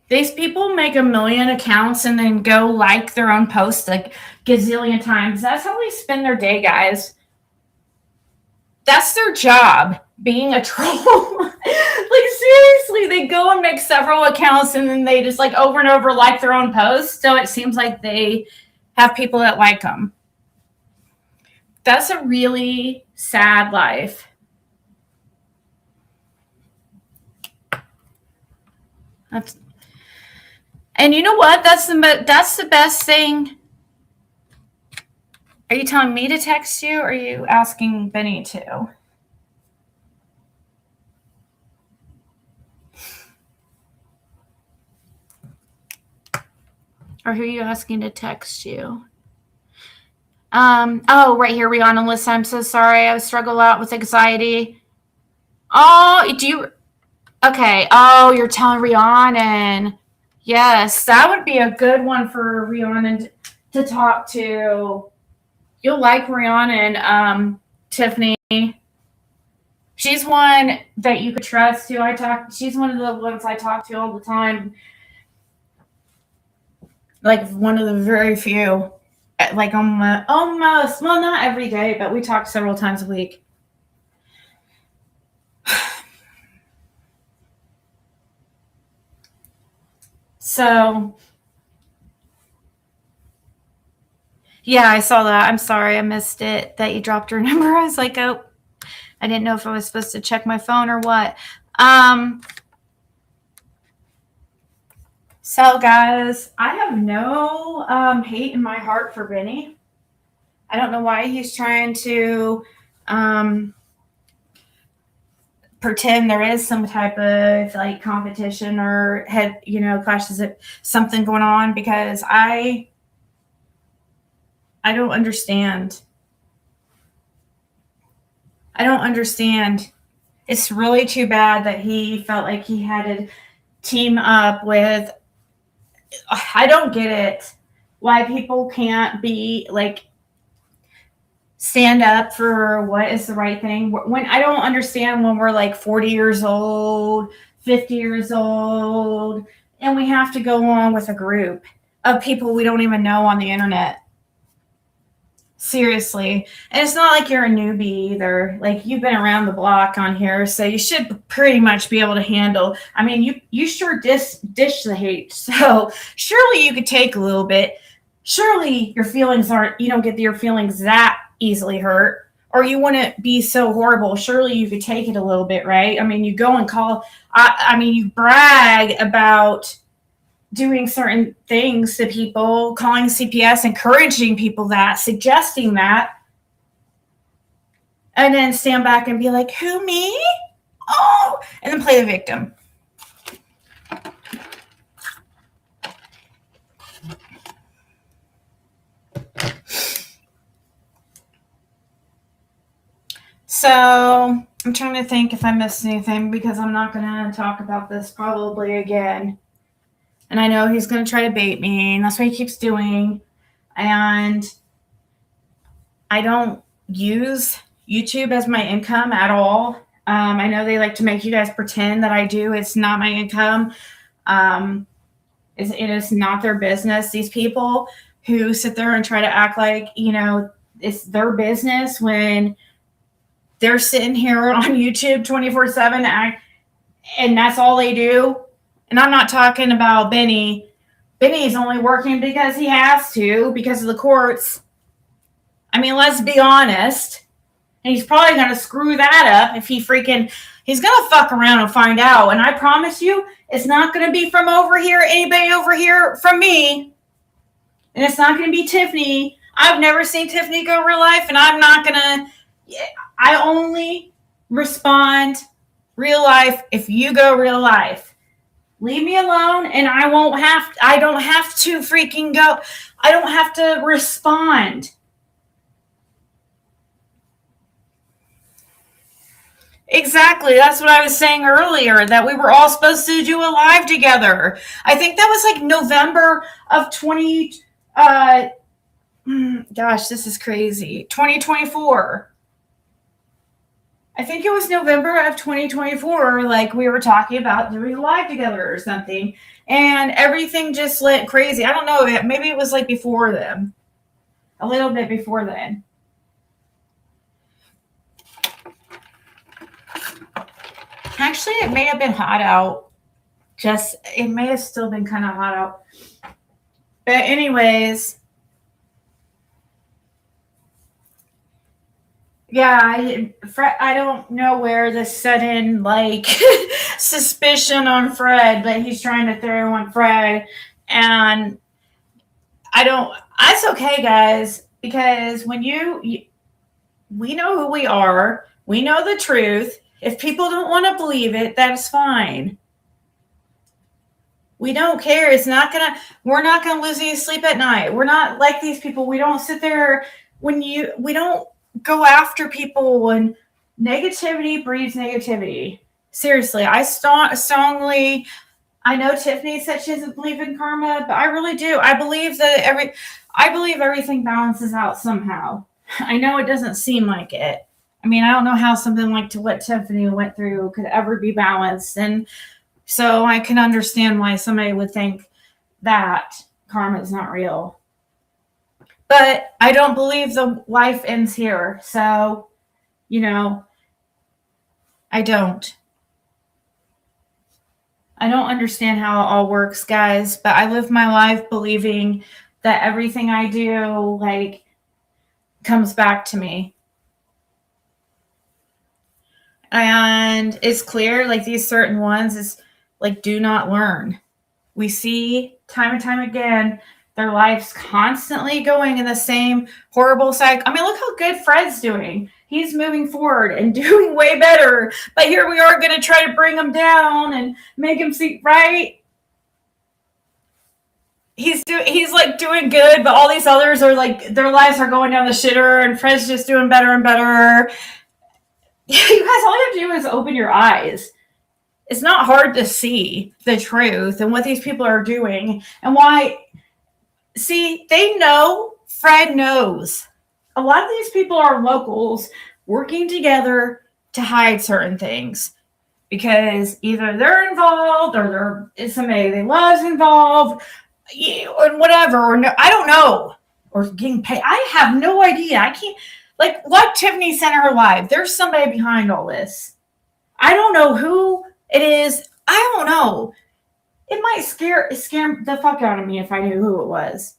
These people make a million accounts and then go like their own posts like gazillion times. That's how they spend their day, guys. That's their job. being a troll. Like, seriously, they go and make several accounts and then they just like over and over like their own posts. So it seems like they have people that like them. That's a really sad life. And you know what? That's the best thing. Are you telling me to text you, or are you asking Benny to? Or who are you asking to text you? Oh, right here, Rihanna. Listen, I'm so sorry. I struggle a lot with anxiety. Oh, do you? Okay. Oh, you're telling Rihanna. Yes, that would be a good one for Rihanna to talk to. You'll like Rihanna and Tiffany. She's one that you could trust too. She's one of the ones I talk to all the time. Like one of the very few. Like almost, well, not every day, but we talk several times a week. So, yeah, I saw that. I'm sorry, I missed it that you dropped her number. I was like, oh, I didn't know if I was supposed to check my phone or what. So, guys, I have no hate in my heart for Benny. I don't know why he's trying to pretend there is some type of like competition or clashes of something going on, because I don't understand. I don't understand. It's really too bad that he felt like he had to team up with. I don't get it. Why people can't be like stand up for what is the right thing. When I don't understand when we're like 40 years old, 50 years old, and we have to go on with a group of people we don't even know on the internet. Seriously. And it's not like you're a newbie either. Like, you've been around the block on here, so you should pretty much be able to handle. I mean, you sure dish the hate. So surely you could take a little bit. Surely your feelings you don't get your feelings that easily hurt, or you wouldn't be so horrible. Surely you could take it a little bit, right? I mean, you go and call, you brag about doing certain things to people, calling CPS, encouraging people that, suggesting that, and then stand back and be like, who, me? Oh, and then play the victim. So I'm trying to think if I missed anything, because I'm not going to talk about this probably again. And I know he's going to try to bait me, and that's what he keeps doing. And I don't use YouTube as my income at all. I know they like to make you guys pretend that I do. It's not my income. It is not their business. These people who sit there and try to act like, it's their business when they're sitting here on YouTube 24/7, and that's all they do. And I'm not talking about Benny. Benny's only working because he has to, because of the courts. I mean, let's be honest. And he's probably going to screw that up if he's going to fuck around and find out. And I promise you, it's not going to be from over here, anybody over here from me. And it's not going to be Tiffany. I've never seen Tiffany go real life, and I'm not going to. I only respond real life if you go real life. Leave me alone, and I don't have to freaking go. I don't have to respond. Exactly. That's what I was saying earlier, that we were all supposed to do a live together. I think that was like November of 2024. I think it was November of 2024. Like, we were talking about doing a live together or something, and everything just went crazy. I don't know. Maybe it was like before then, a little bit before then. Actually, it may have been hot out. It may have still been kind of hot out. But anyways, yeah, I don't know where the sudden like suspicion on Fred that he's trying to throw on Fred, and I don't. That's okay, guys, because when we know who we are, we know the truth. If people don't want to believe it, that's fine. We don't care. We're not gonna lose any sleep at night. We're not like these people. We don't sit there we don't go after people, and negativity breeds negativity. Seriously, I strongly, I know Tiffany said she doesn't believe in karma, but I really do. I believe everything balances out somehow. I know it doesn't seem like it. I mean, I don't know how something like to what Tiffany went through could ever be balanced. And so I can understand why somebody would think that karma is not real. But I don't believe the life ends here. So, I don't. I don't understand how it all works, guys, but I live my life believing that everything I do, like, comes back to me. And it's clear, like, these certain ones is, like, do not learn. We see time and time again their lives constantly going in the same horrible cycle. I mean, look how good Fred's doing. He's moving forward and doing way better. But here we are going to try to bring him down and make him see, right? He's like doing good, but all these others are like, their lives are going down the shitter, and Fred's just doing better and better. You guys, all you have to do is open your eyes. It's not hard to see the truth and what these people are doing and why. See, they know. Fred knows. A lot of these people are locals working together to hide certain things because either they're involved or somebody they love's involved, or whatever, or no, I don't know, or getting paid. I have no idea. I can't, like Tiffany sent her live. There's somebody behind all this. I don't know who it is. I don't know. It might scare the fuck out of me if I knew who it was.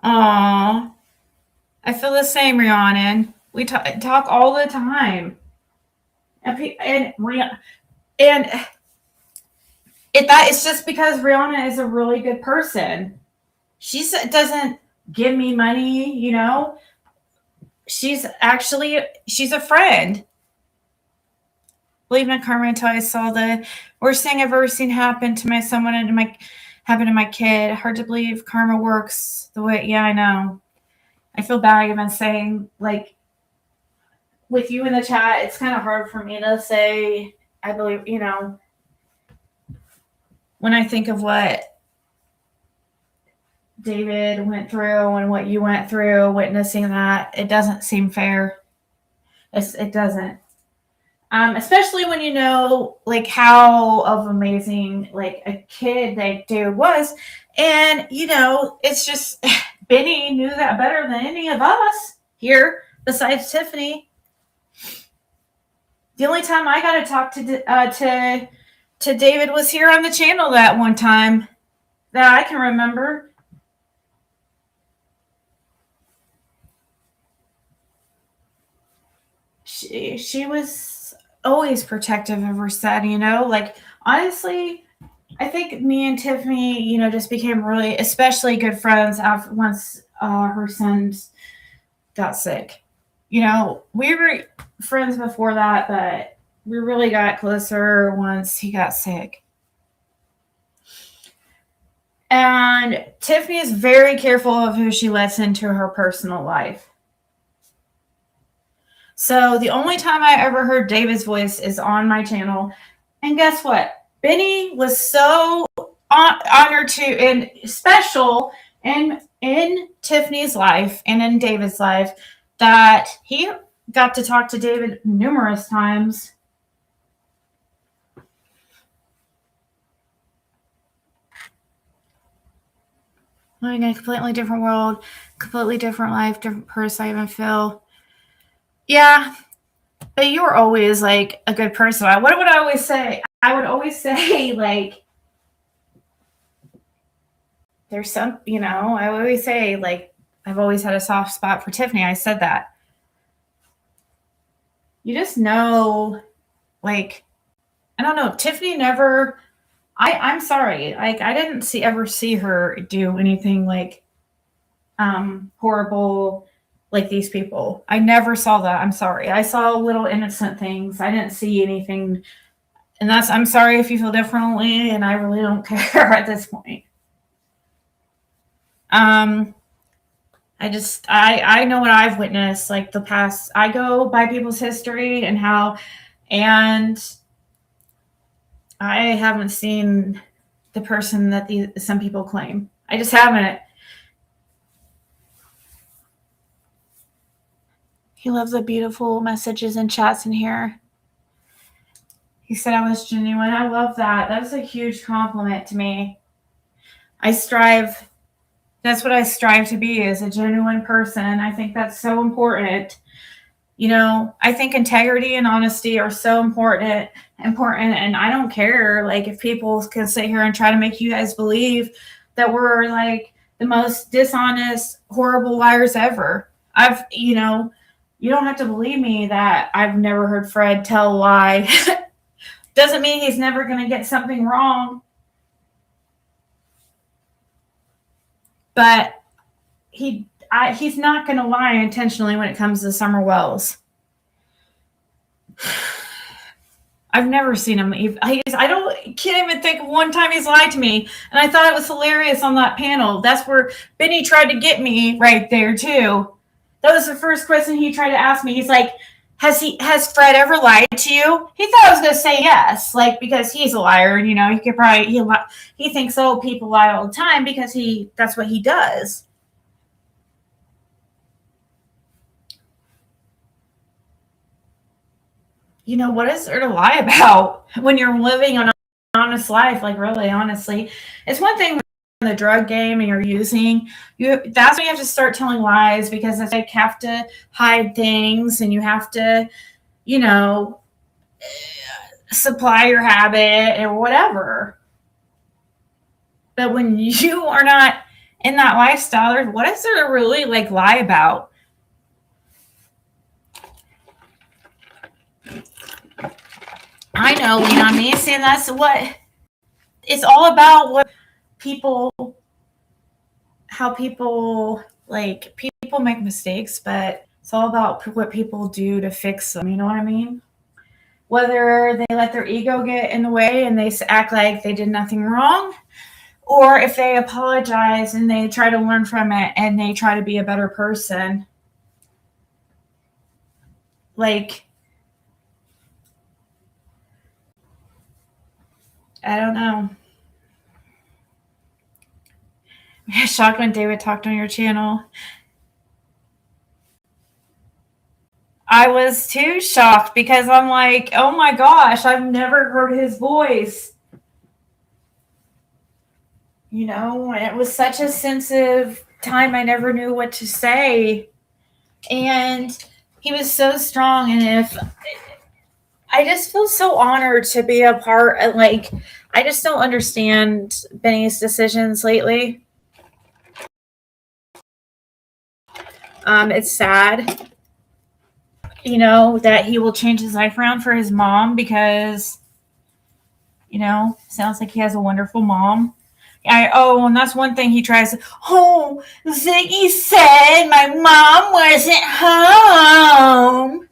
Aww. I feel the same, Rhiannon. We talk all the time. And it's just because Rihanna is a really good person. She doesn't give me money, She's a friend. Believe in karma until I saw the worst thing I've ever seen happen to someone and happen to my kid. Hard to believe karma works the way. Yeah, I know. I feel bad even saying, like, with you in the chat, it's kind of hard for me to say I believe, when I think of what David went through and what you went through, witnessing that, it doesn't seem fair. It doesn't. Especially when you know, like, how of amazing, like, a kid that dude was. And, it's just, Benny knew that better than any of us here, besides Tiffany. The only time I got to talk to David was here on the channel that one time that I can remember. She was always protective of her son, like, honestly, I think me and Tiffany, just became really, especially good friends after once her son got sick. We were friends before that, but we really got closer once he got sick. And Tiffany is very careful of who she lets into her personal life. So the only time I ever heard David's voice is on my channel. And guess what? Benny was so honored to and special in Tiffany's life and in David's life that he got to talk to David numerous times. living in a completely different world, completely different life, different person. I even feel, yeah, but you were always like a good person. What would I always say? I would always say like, there's some, I would always say like, I've always had a soft spot for Tiffany. I said that. You just know, like, I don't know. Tiffany never. I'm sorry. Like, I didn't ever see her do anything like horrible like these people. I never saw that. I'm sorry. I saw little innocent things. I didn't see anything, and I'm sorry if you feel differently, and I really don't care at this point. I know what I've witnessed, like the past. I go by people's history and I haven't seen the person that some people claim. I just haven't. He loves the beautiful messages and chats in here. He said I was genuine. I love that. That's a huge compliment to me. That's what I strive to be, is a genuine person. I think that's so important. I think integrity and honesty are so important, and I don't care, like, if people can sit here and try to make you guys believe that we're like the most dishonest, horrible liars ever. You don't have to believe me that I've never heard Fred tell a lie. Doesn't mean he's never going to get something wrong. But he's not going to lie intentionally when it comes to Summer Wells. I've never seen him. I can't even think of one time he's lied to me. And I thought it was hilarious on that panel. That's where Benny tried to get me right there too. That was the first question he tried to ask me. He's like, has Fred ever lied to you? He thought I was going to say yes, like, because he's a liar. He thinks, oh, people lie all the time because that's what he does. What is there to lie about when you're living an honest life? Like, really, honestly, it's one thing in the drug game and you're using that's when you have to start telling lies, because it's like, have to hide things, and you have to, supply your habit or whatever. But when you are not in that lifestyle, what is there to really like lie about? I know, me saying that's what it's all about. How people make mistakes, but it's all about what people do to fix them. You know what I mean? Whether they let their ego get in the way and they act like they did nothing wrong, or if they apologize and they try to learn from it and they try to be a better person. Like, I don't know. I was shocked when David talked on your channel. I was too shocked, because I'm like, oh my gosh, I've never heard his voice. It was such a sensitive time. I never knew what to say. And he was so strong. And I just feel so honored to be a part of, like, I just don't understand Benny's decisions lately. It's sad, that he will change his life around for his mom, because, sounds like he has a wonderful mom. And that's one thing he tries to, Ziggy said my mom wasn't home.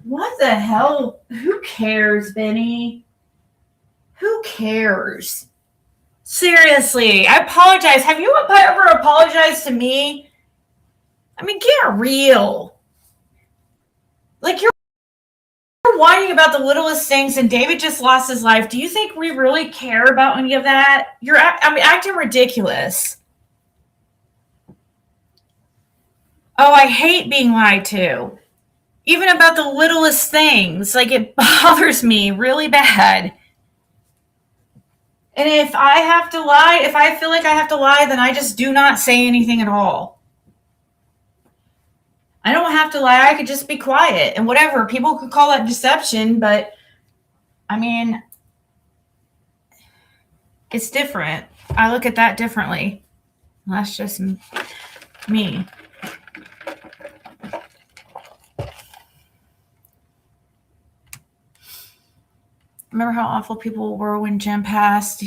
What the hell? Who cares, Benny? Who cares? Seriously, I apologize. Have you ever apologized to me? I mean, get real. Like, you're whining about the littlest things, and David just lost his life. Do you think we really care about any of that? You're acting ridiculous. Oh, I hate being lied to. Even about the littlest things. Like, it bothers me really bad. And if I have to lie, if I feel like I have to lie, then I just do not say anything at all. I don't have to lie. I could just be quiet and whatever. People could call that deception, but I mean, it's different. I look at that differently. That's just me. Remember how awful people were when Jim passed?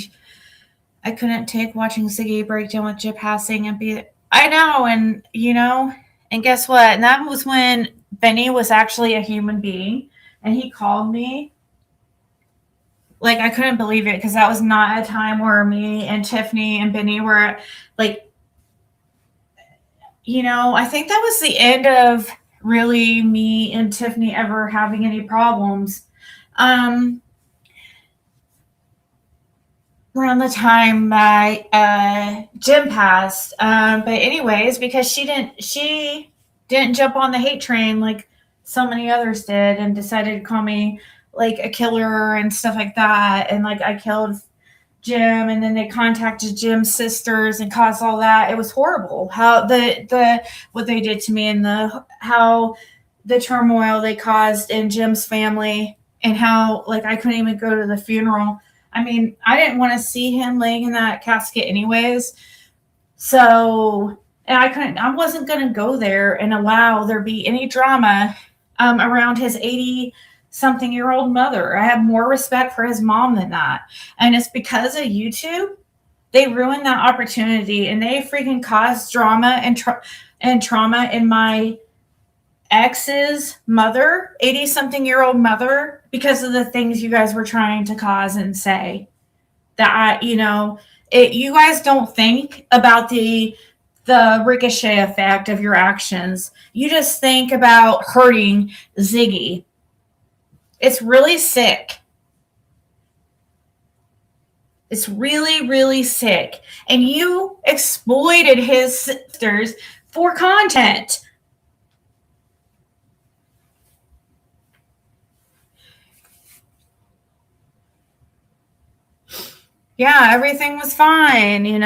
I couldn't take watching Ziggy break down with Jim passing and be. I know, and and guess what? And that was when Benny was actually a human being, and he called me. Like, I couldn't believe it because that was not a time where me and Tiffany and Benny were like, I think that was the end of really me and Tiffany ever having any problems. Around the time my Jim passed. But anyways, because she didn't jump on the hate train like so many others did and decided to call me like a killer and stuff like that. And like I killed Jim, and then they contacted Jim's sisters and caused all that. It was horrible how the what they did to me and how the turmoil they caused in Jim's family, and how like I couldn't even go to the funeral. I mean, I didn't want to see him laying in that casket anyways. So, and I wasn't going to go there and allow there be any drama around his 80-something-year-old mother. I have more respect for his mom than that. And it's because of YouTube, they ruined that opportunity, and they freaking caused drama and trauma in my ex's mother, 80-something-year-old mother, because of the things you guys were trying to cause and say. That you guys don't think about the ricochet effect of your actions. You just think about hurting Ziggy. It's really sick. It's really, really sick. And you exploited his sisters for content. Yeah, everything was fine, I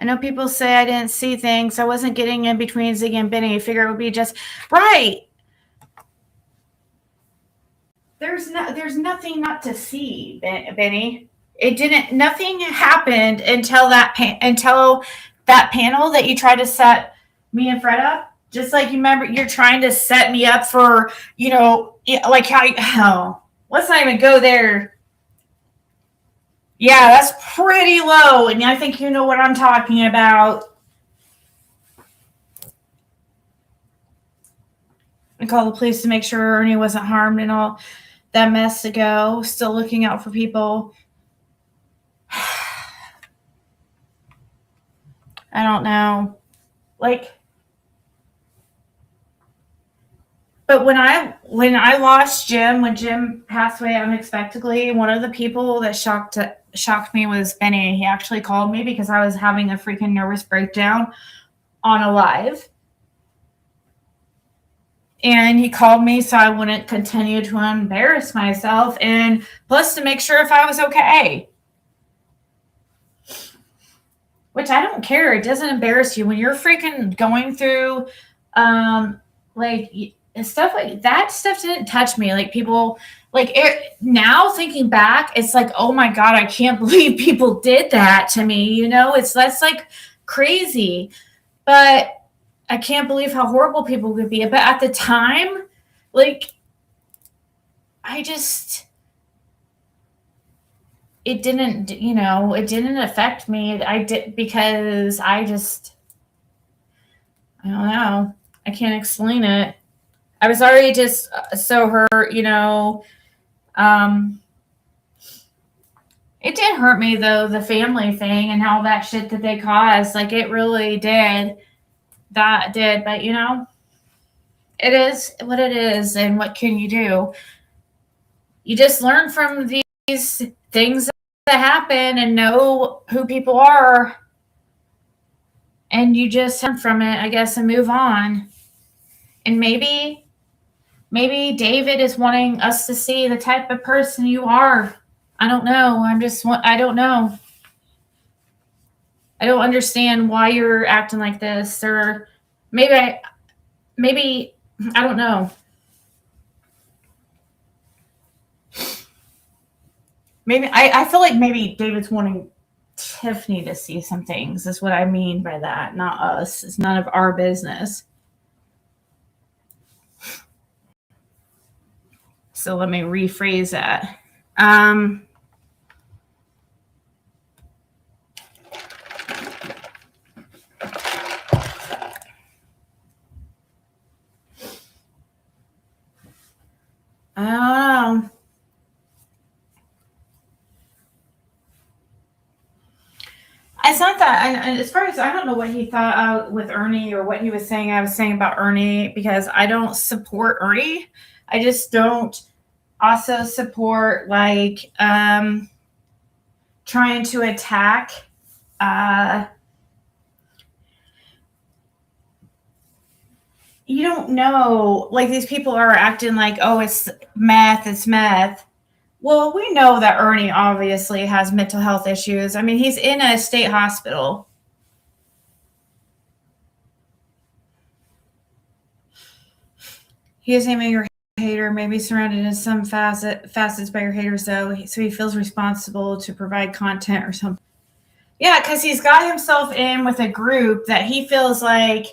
know people say I didn't see things. I wasn't getting in between Ziggy and Benny. I figure it would be just right. There's nothing not to see, Benny. Nothing happened until that panel that you tried to set me and Fred up. Just like you remember, you're trying to set me up for, like how let's not even go there. Yeah, that's pretty low, and I think you know what I'm talking about. I called the police to make sure Ernie wasn't harmed and all that mess to go. Still looking out for people. I don't know. But when I lost Jim, when Jim passed away unexpectedly, one of the people that shocked me was Benny. He actually called me because I was having a freaking nervous breakdown on a live. And he called me so I wouldn't continue to embarrass myself, and plus to make sure if I was okay. Which I don't care. It doesn't embarrass you when you're freaking going through stuff like that. Stuff didn't touch me. Like people now thinking back, it's like, oh my God, I can't believe people did that to me. That's like crazy. But I can't believe how horrible people could be. But at the time, it didn't affect me. I did because I don't know. I can't explain it. I was already just so hurt, It did hurt me though, the family thing and all that shit that they caused. Like it really did. That did, but it is what it is, and what can you do? You just learn from these things that happen and know who people are, and you just learn from it, I guess, and move on. And maybe David is wanting us to see the type of person you are. I don't know. I don't know. I don't understand why you're acting like this, or maybe I don't know. Maybe I feel like maybe David's wanting Tiffany to see some things. Is what I mean by that, not us. It's none of our business. So let me rephrase that. I don't know. It's not that. And as far as I don't know what he thought with Ernie or what he was saying, I was saying about Ernie because I don't support Ernie. I just don't also support like trying to attack. You don't know, like these people are acting like, oh, it's meth. Well, we know that Ernie obviously has mental health issues. I mean, he's in a state hospital. He is a your hater, maybe surrounded in some facets by your haters, though, so he feels responsible to provide content or something. Yeah, because he's got himself in with a group that he feels like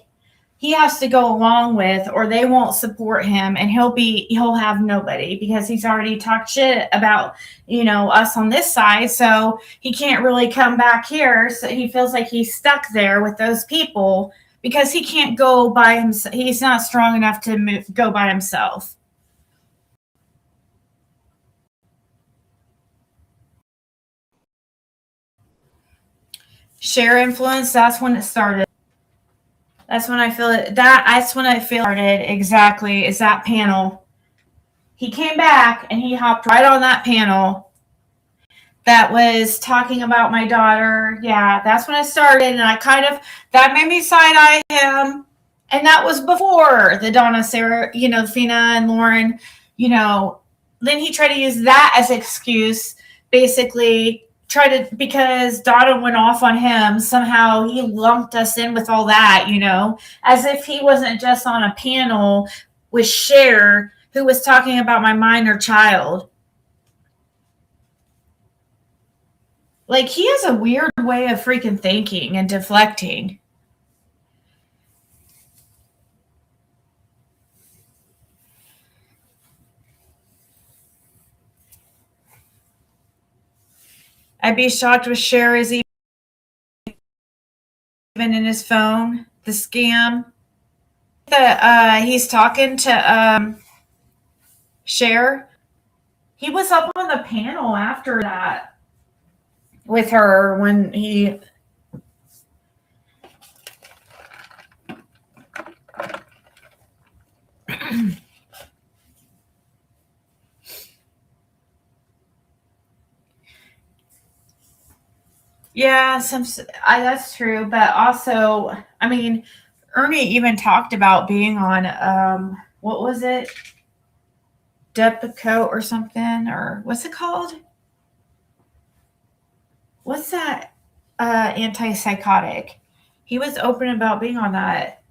he has to go along with, or they won't support him, and he'll have nobody because he's already talked shit about us on this side, so he can't really come back here. So he feels like he's stuck there with those people because he can't go by himself. He's not strong enough to go by himself. Share influence. That's when it started. That's when I feel it. That's when I feel it started. Exactly. Is that panel? He came back and he hopped right on that panel that was talking about my daughter. Yeah, that's when it started, and that made me side eye him. And that was before the Donna, Sarah, Fina and Lauren, then he tried to use that as an excuse, basically because Donna went off on him. Somehow he lumped us in with all that, as if he wasn't just on a panel with Cher, who was talking about my minor child. Like, he has a weird way of freaking thinking and deflecting. I'd be shocked with Cher is even in his phone. The scam. He's talking to Cher. He was up on the panel after that with her when he. Yeah, that's true, but also, I mean, Ernie even talked about being on what was it, Depakote or something, or what's it called? What's that antipsychotic? He was open about being on that,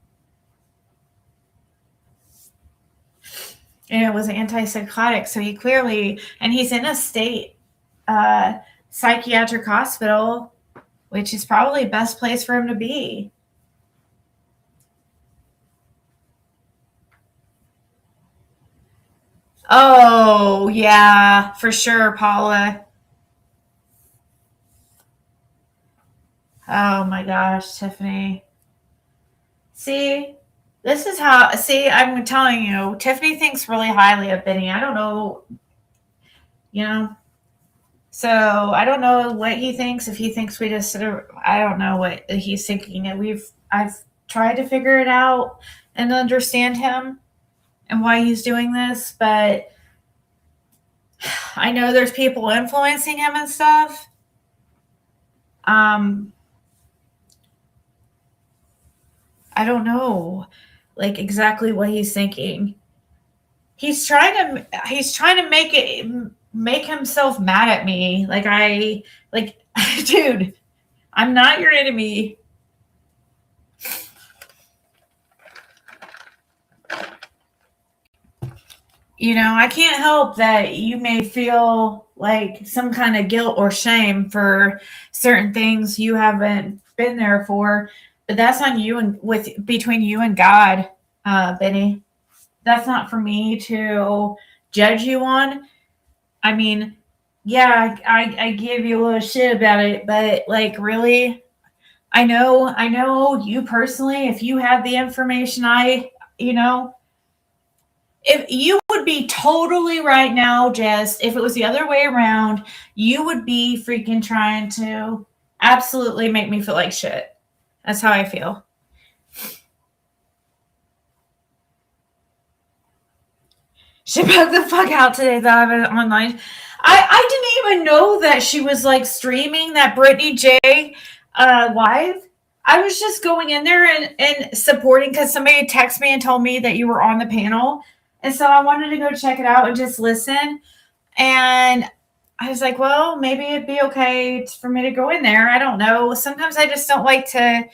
and it was an antipsychotic. So he's in a state psychiatric hospital, which is probably the best place for him to be. Oh, yeah, for sure, Paula. Oh my gosh, Tiffany. See, I'm telling you, Tiffany thinks really highly of Benny. I don't know, you know. So I don't know what he thinks. If he thinks we just I don't know what he's thinking. And I've tried to figure it out and understand him and why he's doing this, but I know there's people influencing him and stuff. I don't know, like, exactly what he's thinking. He's trying to make himself mad at me. Dude, I'm not your enemy. I can't help that you may feel like some kind of guilt or shame for certain things you haven't been there for, but that's on you and between you and God, Benny. That's not for me to judge you on. I mean, yeah, I give you a little shit about it, but like really, I know you personally, if you had the information if you would be totally right now, just if it was the other way around, you would be freaking trying to absolutely make me feel like shit. That's how I feel. She bugged the fuck out today that I've been online. I didn't even know that she was like streaming that Brittany J live. I was just going in there and supporting because somebody texted me and told me that you were on the panel. And so I wanted to go check it out and just listen. And I was like, well, maybe it'd be okay for me to go in there. I don't know. Sometimes I just don't like to,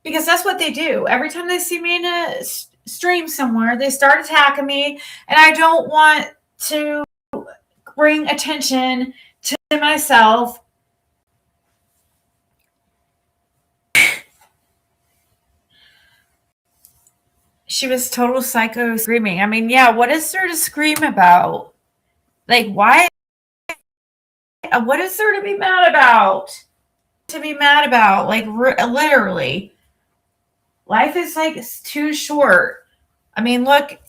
because that's what they do. Every time they see me in a stream somewhere, they start attacking me. And I don't want to bring attention to myself. She was total psycho screaming. I mean, yeah, what is there to scream about? Like, why? What is there to be mad about? Like, literally. Life is like too short. I mean, look,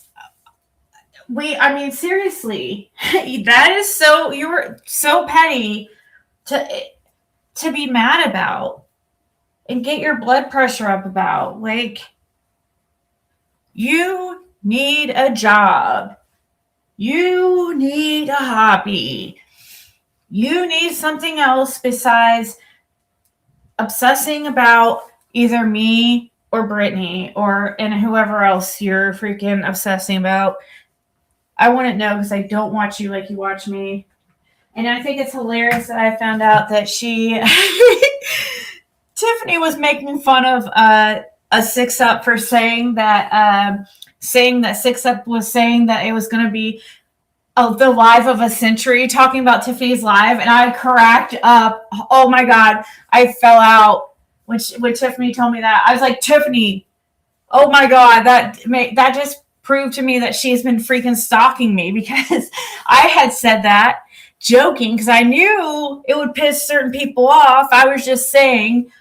seriously, that is so, you were so petty to be mad about and get your blood pressure up about. Like, you need a job. You need a hobby. You need something else besides obsessing about either me or Brittany and whoever else you're freaking obsessing about. I wouldn't know because I don't watch you like you watch me. And I think it's hilarious that I found out that Tiffany was making fun of a 6up for saying that 6up was saying that it was going to be the live of a century, talking about Tiffany's live, and I cracked up. Oh my God, I fell out when Tiffany told me that. I was like, Tiffany, oh my God, that just proved to me that she's been freaking stalking me, because I had said that joking because I knew it would piss certain people off. I was just saying,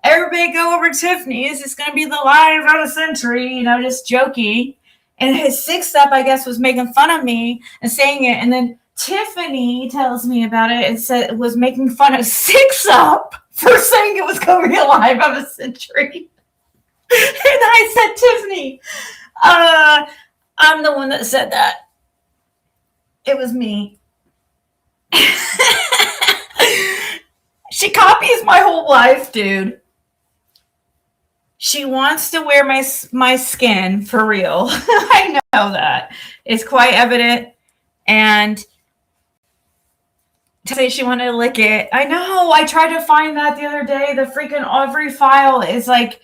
everybody go over to Tiffany's. It's going to be the live of the century, just joking. And his 6up, I guess, was making fun of me and saying it. And then Tiffany tells me about it and said it was making fun of 6up for saying it was going to be a live of a century. And I said, Tiffany, I'm the one that said that. It was me. She copies my whole life, dude. She wants to wear my skin for real. I know that. It's quite evident. And to say she wanted to lick it. I know. I tried to find that the other day. The freaking every file is like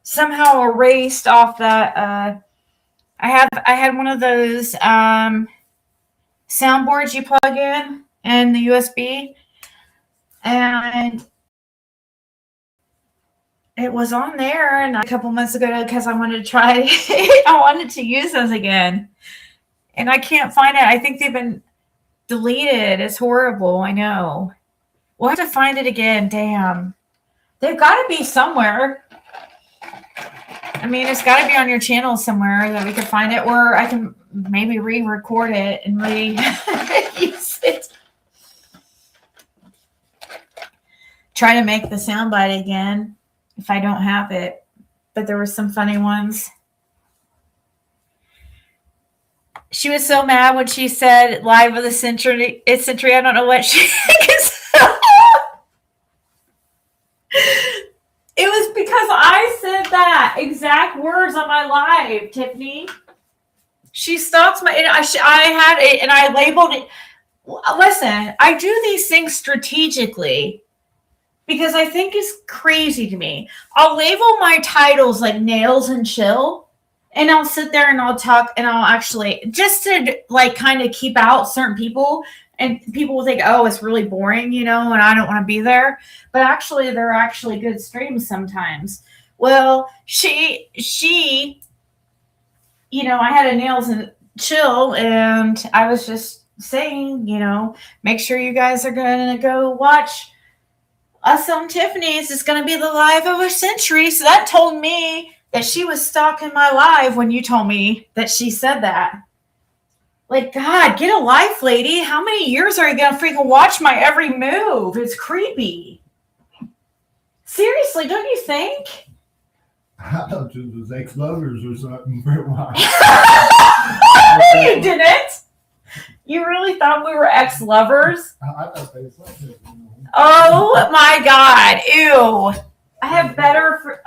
somehow erased off that. I had one of those soundboards you plug in and the USB. And it was on there and a couple months ago because I wanted to try I wanted to use those again. And I can't find it. I think they've been deleted. It's horrible. I know. We'll have to find it again. Damn. They've got to be somewhere. I mean, it's got to be on your channel somewhere that we can find it, or I can maybe re-record it and use it. Try to make the soundbite again if I don't have it. But there were some funny ones. She was so mad when she said live of the century. It's century. I don't know what she It was because I said that exact words on my live, Tiffany. She stalks my. I had it and I labeled it. Listen, I do these things strategically because I think it's crazy to me. I'll label my titles like nails and chill, and I'll sit there and I'll talk and I'll actually just to like kind of keep out certain people, and people will think, oh, it's really boring, and I don't want to be there. But actually, they're actually good streams sometimes. Well, she, I had a nails and chill, and I was just saying, make sure you guys are going to go watch us on Tiffany's. It's going to be the live of a century. So that told me that she was stalking my live when you told me that she said that. Like, God, get a life, lady. How many years are you going to freaking watch my every move? It's creepy. Seriously, don't you think? I thought it was ex-lovers or something for a while. You didn't? You really thought we were ex-lovers? I thought they said that. Oh my God. Ew. I have better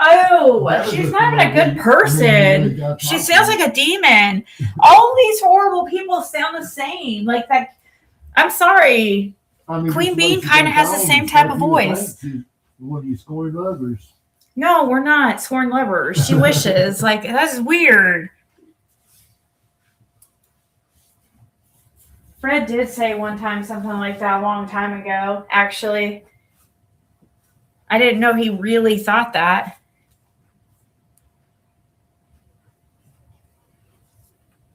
she's not even a good person. She sounds like a demon. All these horrible people sound the same. Like that. I'm sorry. Queen Bean kind of has the same type of voice. What are you, scoring lovers? No, we're not sworn lovers. She wishes. Like, that's weird. Fred did say one time something like that a long time ago, actually. I didn't know he really thought that.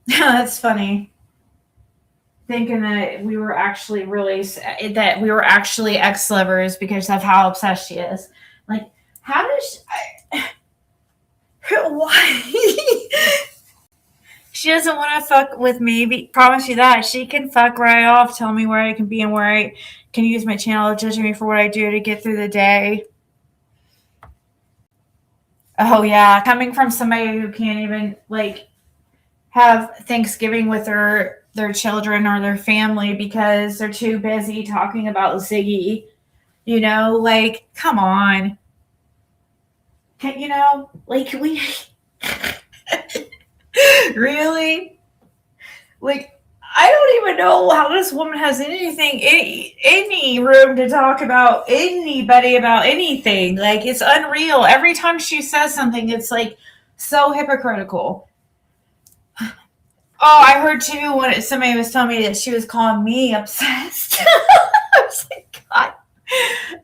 That's funny. Thinking that we were actually ex-lovers because of how obsessed she is. Like, how does why? She doesn't want to fuck with me. Promise you that. She can fuck right off, tell me where I can be and where I can use my channel, judging me for what I do to get through the day. Oh, yeah. Coming from somebody who can't even, like, have Thanksgiving with their children or their family because they're too busy talking about Ziggy. Like, come on. Like, we... Really? Like, I don't even know how this woman has any room to talk about anybody about anything. Like, it's unreal. Every time she says something, it's like so hypocritical. Oh, I heard too when somebody was telling me that she was calling me obsessed. I was like, God,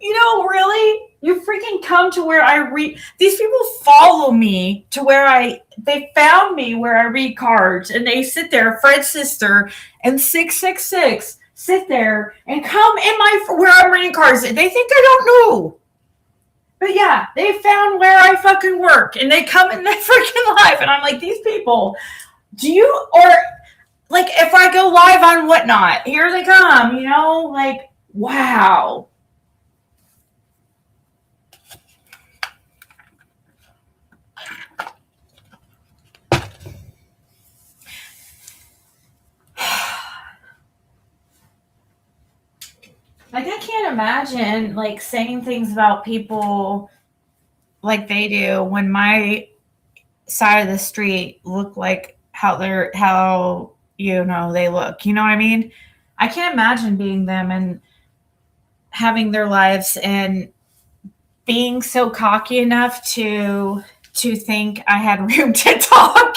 really? You freaking come to where I read. These people follow me to where they found me where I read cards, and they sit there, Fred's sister and 666 sit there and come in where I'm reading cards. They think I don't know. But yeah, they found where I fucking work, and they come in their freaking live, and I'm like, these people, like, if I go live on Whatnot, here they come, like, wow. Like, I can't imagine, like, saying things about people like they do when my side of the street look like how they look. You know what I mean? I can't imagine being them and having their lives and being so cocky enough to think I had room to talk.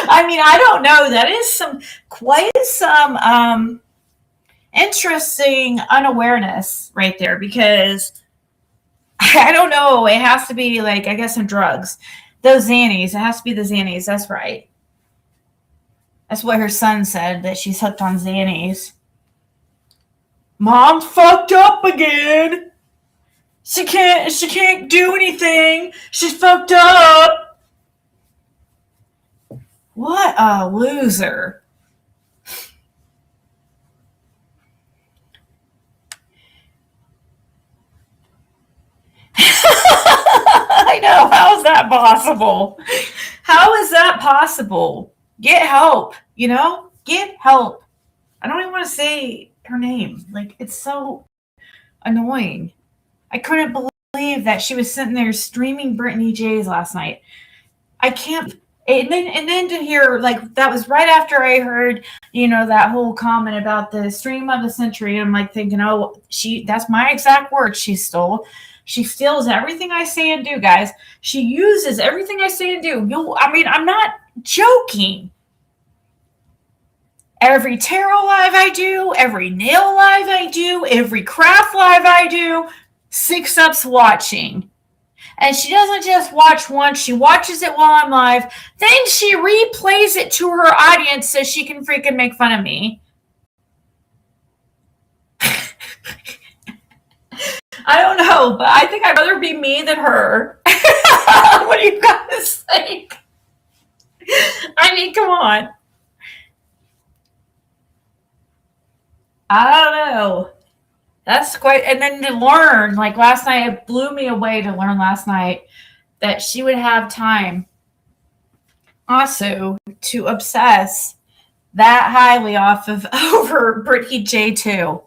I mean, I don't know. That is quite some interesting unawareness right there, because I don't know. It has to be like, I guess, some drugs. Those Xannies. It has to be the Xannies. That's right. That's what her son said, that she's hooked on Xannies. Mom's fucked up again. She can't do anything. She's fucked up. What a loser. I know. How is that possible? How is that possible? Get help, Get help. I don't even want to say her name. Like, it's so annoying. I couldn't believe that she was sitting there streaming Brittany J's last night. I can't. And then to hear, like, that was right after I heard, that whole comment about the stream of the century. And I'm like thinking, oh, that's my exact word she stole. She steals everything I say and do, guys. She uses everything I say and do. I'm not joking. Every tarot live I do, every nail live I do, every craft live I do, 6UP's watching. And she doesn't just watch once, she watches it while I'm live. Then she replays it to her audience so she can freaking make fun of me. I don't know, but I think I'd rather be me than her. What do you guys think? I mean, come on. I don't know. That's quite, and then to learn, like last night, it blew me away to learn last night that she would have time also to obsess that highly over Brittany J too.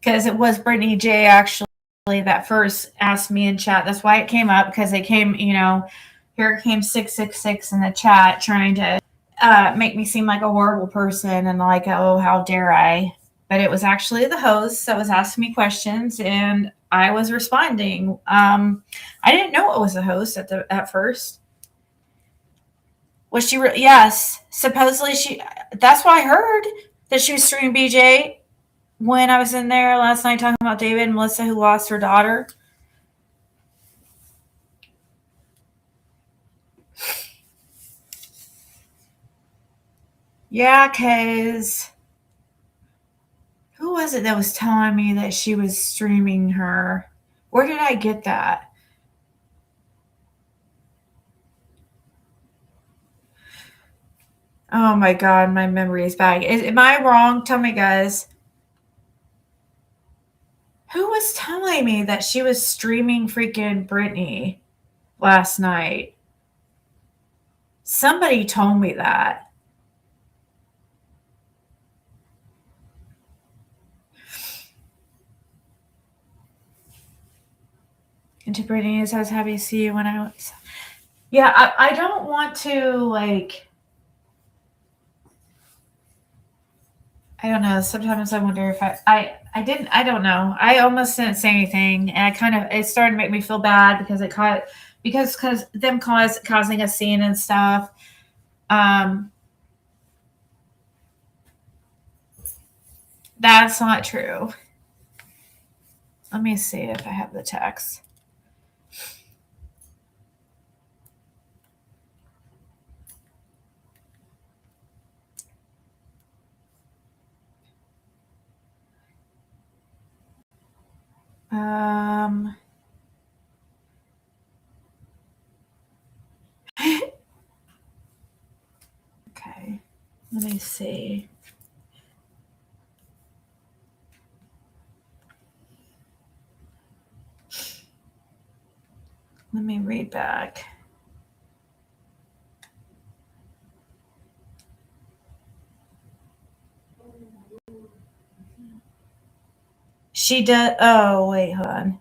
Because it was Brittany J actually that first asked me in chat. That's why it came up, because they came, here came 666 in the chat trying to make me seem like a horrible person and like, oh, how dare I. But it was actually the host that was asking me questions and I was responding. I didn't know it was the host at first. Was she? Yes. Supposedly that's why I heard that she was streaming BJ when I was in there last night talking about David and Melissa who lost her daughter. Yeah, because who was it that was telling me that she was streaming her? Where did I get that? Oh my God, my memory is bad. Am I wrong? Tell me, guys. Who was telling me that she was streaming freaking Brittany last night? Somebody told me that. And to Brittany, I was happy to see you when I was. Yeah, I don't want to, like, I don't know. Sometimes I wonder if I don't know. I almost didn't say anything. And it started to make me feel bad because because them causing a scene and stuff. That's not true. Let me see if I have the text. Okay, let me see. Let me read back. She does. Oh, wait, hold on.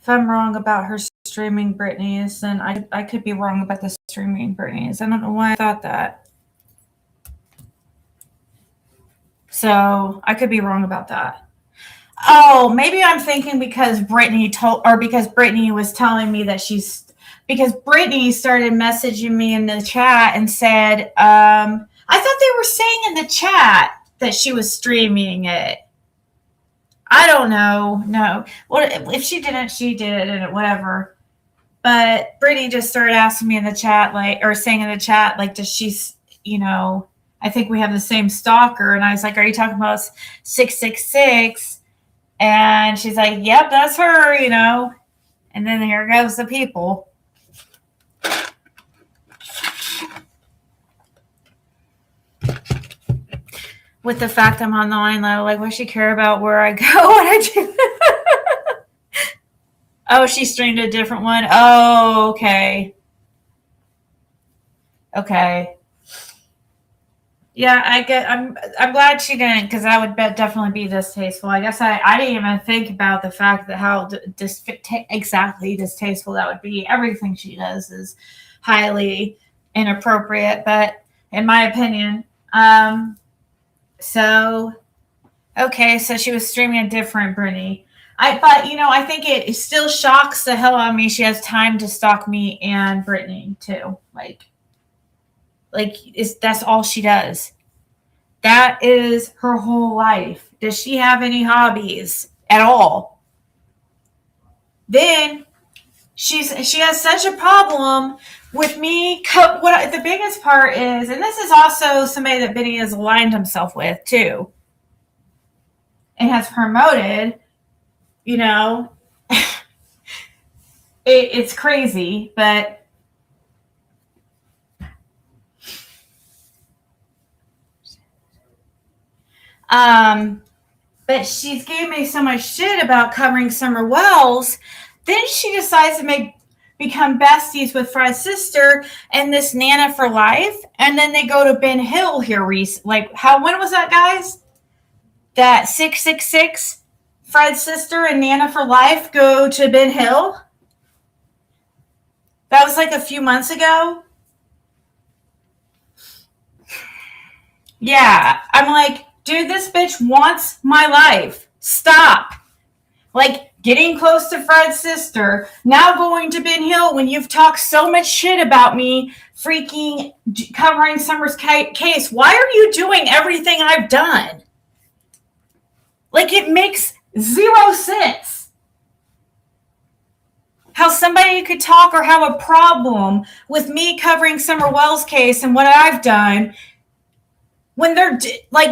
If I'm wrong about her streaming Britney's, then I could be wrong about the streaming Britney's. I don't know why I thought that. So I could be wrong about that. Oh, maybe I'm thinking because Brittany was telling me that because Brittany started messaging me in the chat and said, I thought they were saying in the chat that she was streaming it. I don't know. No. Well, if she didn't, she did, and whatever. But Brittany just started asking me in the chat, or saying in the chat, does she, I think we have the same stalker. And I was like, are you talking about 666? And she's like, yep, that's her, And then here goes the people. With the fact I'm on the line, though, what does she care about where I go, what I do? Oh, she streamed a different one. Oh, okay. Okay. Yeah, I'm glad she didn't, because that would definitely be distasteful. I guess I didn't even think about the fact that how exactly distasteful that would be. Everything she does is highly inappropriate, but in my opinion, so okay, so she was streaming a different Brittany. But I think it still shocks the hell out of me. She has time to stalk me and Brittany too. That's all she does. That is her whole life. Does she have any hobbies at all? Then she has such a problem with me. What the biggest part is, and this is also somebody that Benny has aligned himself with too, and has promoted. It's crazy, but but she's gave me so much shit about covering Summer Wells. Then she decides to become besties with Fred's sister and this Nana for life, and then they go to Ben Hill here when was that, guys? That 666 Fred's sister and Nana for life go to Ben Hill. That was like a few months ago. Yeah, I'm like, dude, this bitch wants my life. Stop. Getting close to Fred's sister, now going to Ben Hill when you've talked so much shit about me, freaking covering Summer's case. Why are you doing everything I've done? It makes zero sense. How somebody could talk or have a problem with me covering Summer Wells' case and what I've done when they're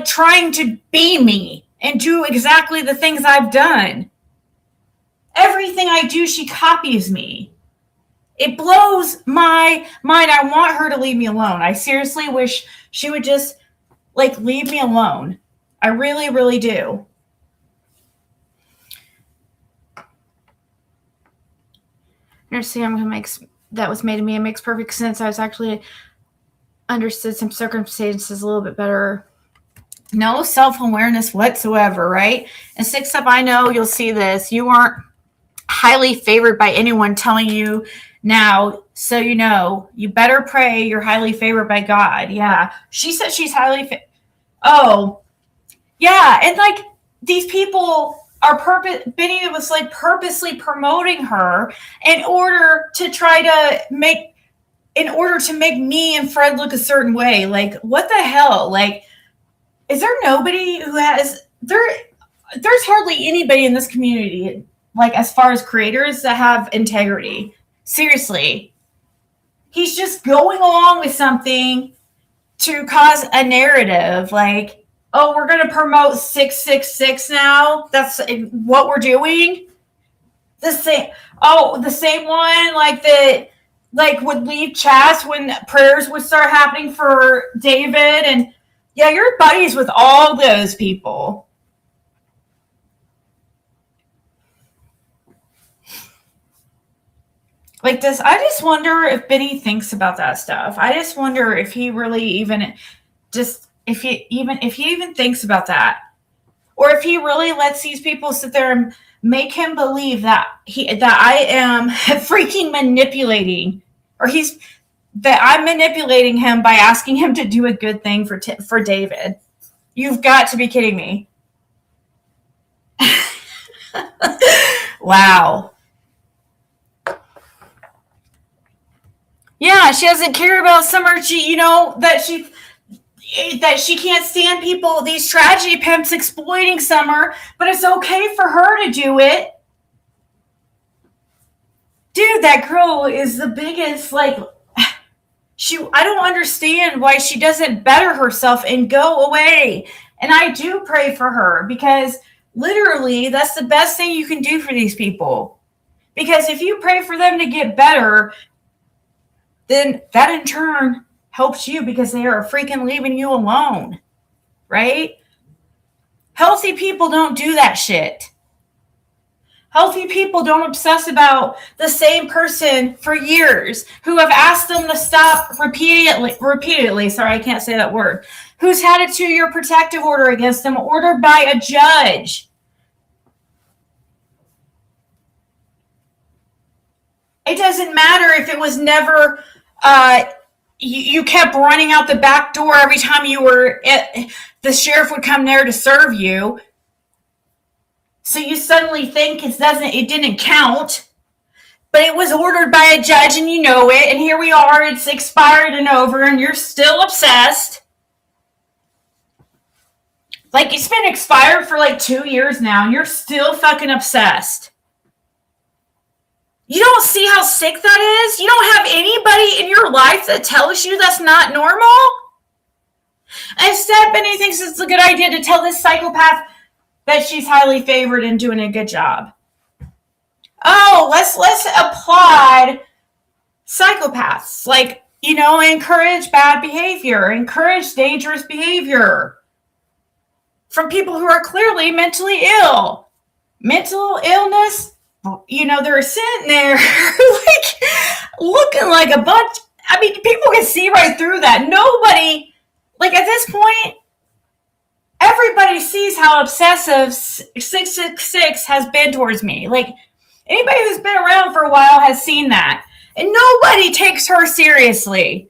trying to be me and do exactly the things I've done. Everything I do, she copies me. It blows my mind. I want her to leave me alone. I seriously wish she would just leave me alone. I really, really do. Understand that was made to me. It makes perfect sense. I was actually understood some circumstances a little bit better. No self-awareness whatsoever, right? And 6 up, I know you'll see this. You aren't highly favored by anyone telling you now, so you better pray you're highly favored by God. Yeah. She said she's highly oh. Yeah, and these people are Benny was purposely promoting her in order to make me and Fred look a certain way. What the hell? Is there nobody who has there's hardly anybody in this community, as far as creators, that have integrity. Seriously. He's just going along with something to cause a narrative. Oh, we're going to promote 666 now. That's what we're doing. The same one, would leave chats when prayers would start happening for David. And yeah, you're buddies with all those people. I just wonder if Benny thinks about that stuff. I just wonder if he really even thinks about that, or if he really lets these people sit there and make him believe that I am freaking manipulating, or that I'm manipulating him by asking him to do a good thing for David. You've got to be kidding me. Wow. Yeah, she doesn't care about Summer. That she can't stand people, these tragedy pimps exploiting Summer, but it's okay for her to do it. Dude, that girl is the biggest, I don't understand why she doesn't better herself and go away. And I do pray for her, because literally that's the best thing you can do for these people. Because if you pray for them to get better, then that in turn helps you, because they are freaking leaving you alone, right? Healthy people don't do that shit. Healthy people don't obsess about the same person for years, who have asked them to stop repeatedly. Sorry, I can't say that word. Who's had a 2-year protective order against them, ordered by a judge. It doesn't matter if it was never, you kept running out the back door every time you were, the sheriff would come there to serve you. So you suddenly think it didn't count, but it was ordered by a judge and you know it, and here we are, it's expired and over, and you're still obsessed. Like, it's been expired for like 2 years now, and you're still fucking obsessed. You don't see how sick that is? You don't have anybody in your life that tells you that's not normal? Instead, Benny thinks it's a good idea to tell this psychopath that she's highly favored and doing a good job. Oh, let's applaud psychopaths. Like, encourage bad behavior, encourage dangerous behavior from people who are clearly mentally ill. Mental illness, they're sitting there like looking like a bunch. I mean, people can see right through that. Nobody, like, at this point, everybody sees how obsessive 666 has been towards me. Like, anybody who's been around for a while has seen that. And nobody takes her seriously.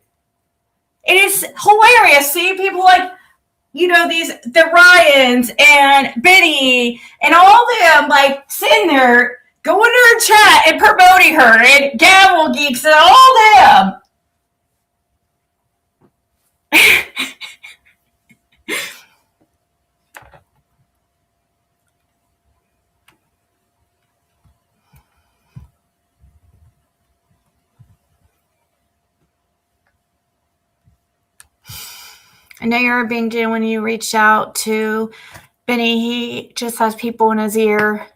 It is hilarious seeing people like, the Ryans and Benny and all them, like, sitting there going to her chat and promoting her, and Gavel Geeks and all them. I know you're being genuine when you reached out to Benny. He just has people in his ear.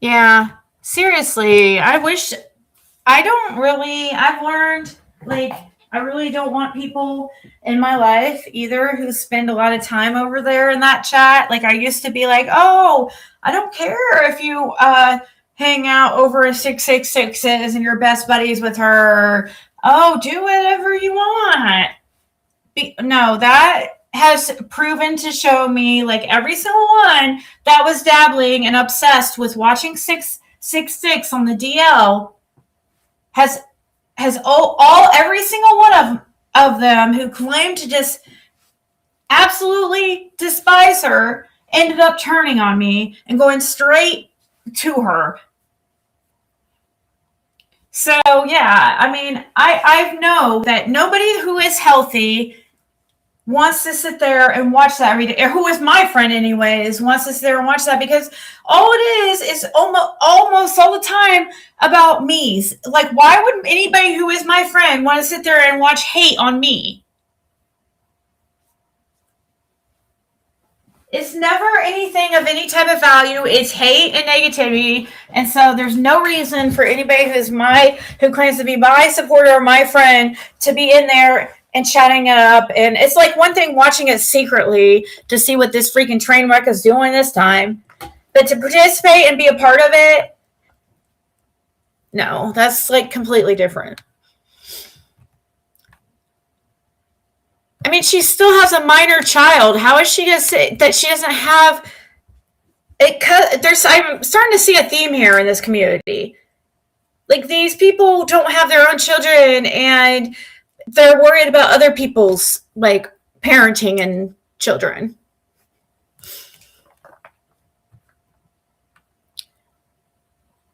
Yeah, seriously, I've learned, like, I really don't want people in my life either who spend a lot of time over there in that chat. Like, I used to be like, oh, I don't care if you hang out over a 666s and you're best buddies with her. Oh, do whatever you want. No, that has proven to show me, like, every single one that was dabbling and obsessed with watching 666 on the DL has every single one of them who claimed to just absolutely despise her ended up turning on me and going straight to her. So, yeah, I mean, I know that nobody who is healthy wants to sit there and watch that every day, or who is my friend anyways, wants to sit there and watch that, because all it is almost all the time about me. Like, why would anybody who is my friend want to sit there and watch hate on me? It's never anything of any type of value. It's hate and negativity. And so there's no reason for anybody who claims to be my supporter or my friend to be in there and chatting it up. And it's like one thing watching it secretly to see what this freaking train wreck is doing this time. But to participate and be a part of it, no, that's like completely different. I mean, she still has a minor child. How is she going to say that she doesn't have it? I'm starting to see a theme here in this community. Like, these people don't have their own children, and they're worried about other people's, like, parenting and children.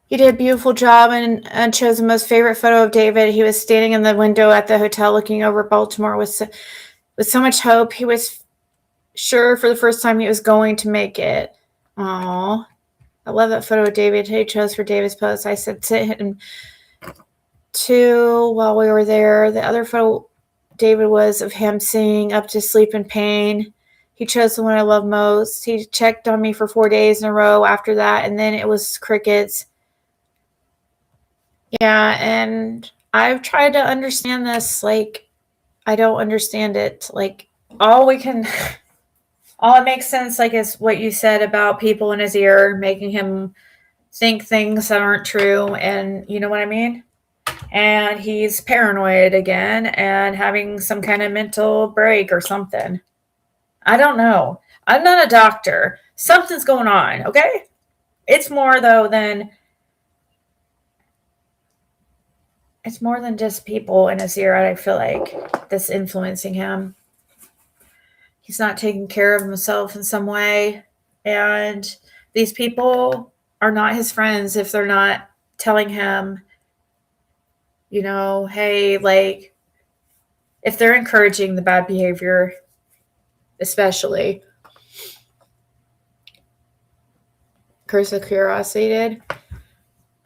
He did a beautiful job and chose the most favorite photo of David. He was standing in the window at the hotel looking over Baltimore with so much hope. He was sure for the first time he was going to make it. Aww. I love that photo of David. He chose for David's post. I said to him too while we were there. The other photo David was of him singing Up to Sleep in Pain. He chose the one I love most. He checked on me for 4 days in a row after that, and then it was crickets. Yeah, and I've tried to understand this. Like, I don't understand it. Like, all we can all it makes sense, like, is what you said about people in his ear making him think things that aren't true, and you know what I mean? And he's paranoid again and having some kind of mental break or something. I don't know. I'm not a doctor. Something's going on, okay? It's more though than it's more than just people in his ear, I feel like, that's influencing him. He's not taking care of himself in some way. And these people are not his friends if they're not telling him, you know, hey, like, if they're encouraging the bad behavior, especially. Curse with Curiosity did.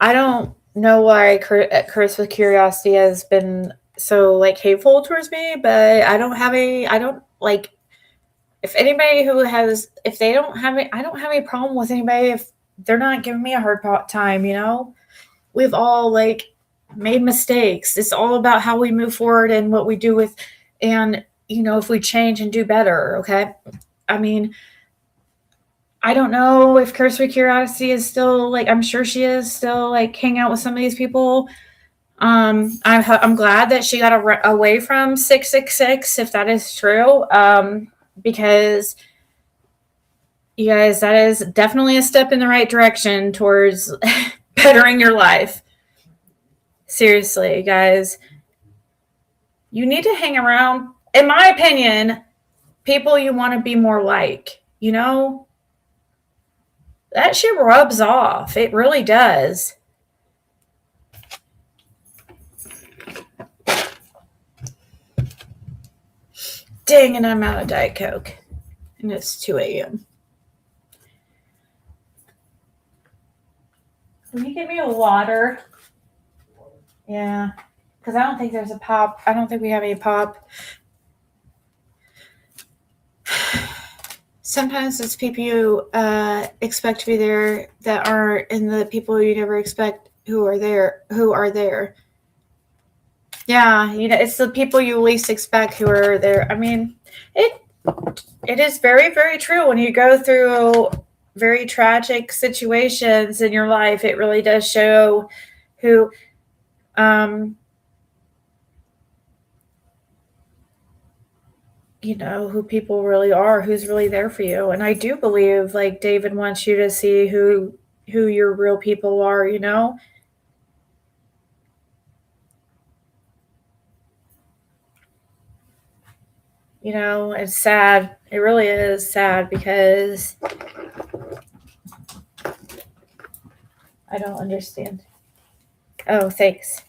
I don't know why Curse with Curiosity has been so, like, hateful towards me, but I don't like, if anybody who has, if they don't have it, I don't have any problem with anybody if they're not giving me a hard time, you know? We've all, like, made mistakes. It's all about how we move forward and what we do with, and, you know, if we change and do better, okay? I mean, I don't know if Curse with Curiosity is still, like, I'm sure she is still, like, hang out with some of these people. I'm glad that she got away from 666, if that is true, because you guys, that is definitely a step in the right direction towards bettering your life. Seriously, guys, you need to hang around, in my opinion, people you want to be more like, you know? That shit rubs off. It really does. Dang, and I'm out of Diet Coke. And it's 2 a.m. Can you give me a water? Yeah. Because I don't think there's a pop. I don't think we have any pop. Sometimes it's people you expect to be there that aren't, and the people you never expect who are there. Yeah, you know, it's the people you least expect who are there. I mean, it is very, very true. When you go through very tragic situations in your life, it really does show who, you know, who people really are, who's really there for you. And I do believe, like, David wants you to see who your real people are, you know? You know, it's sad. It really is sad because I don't understand. Oh, thanks.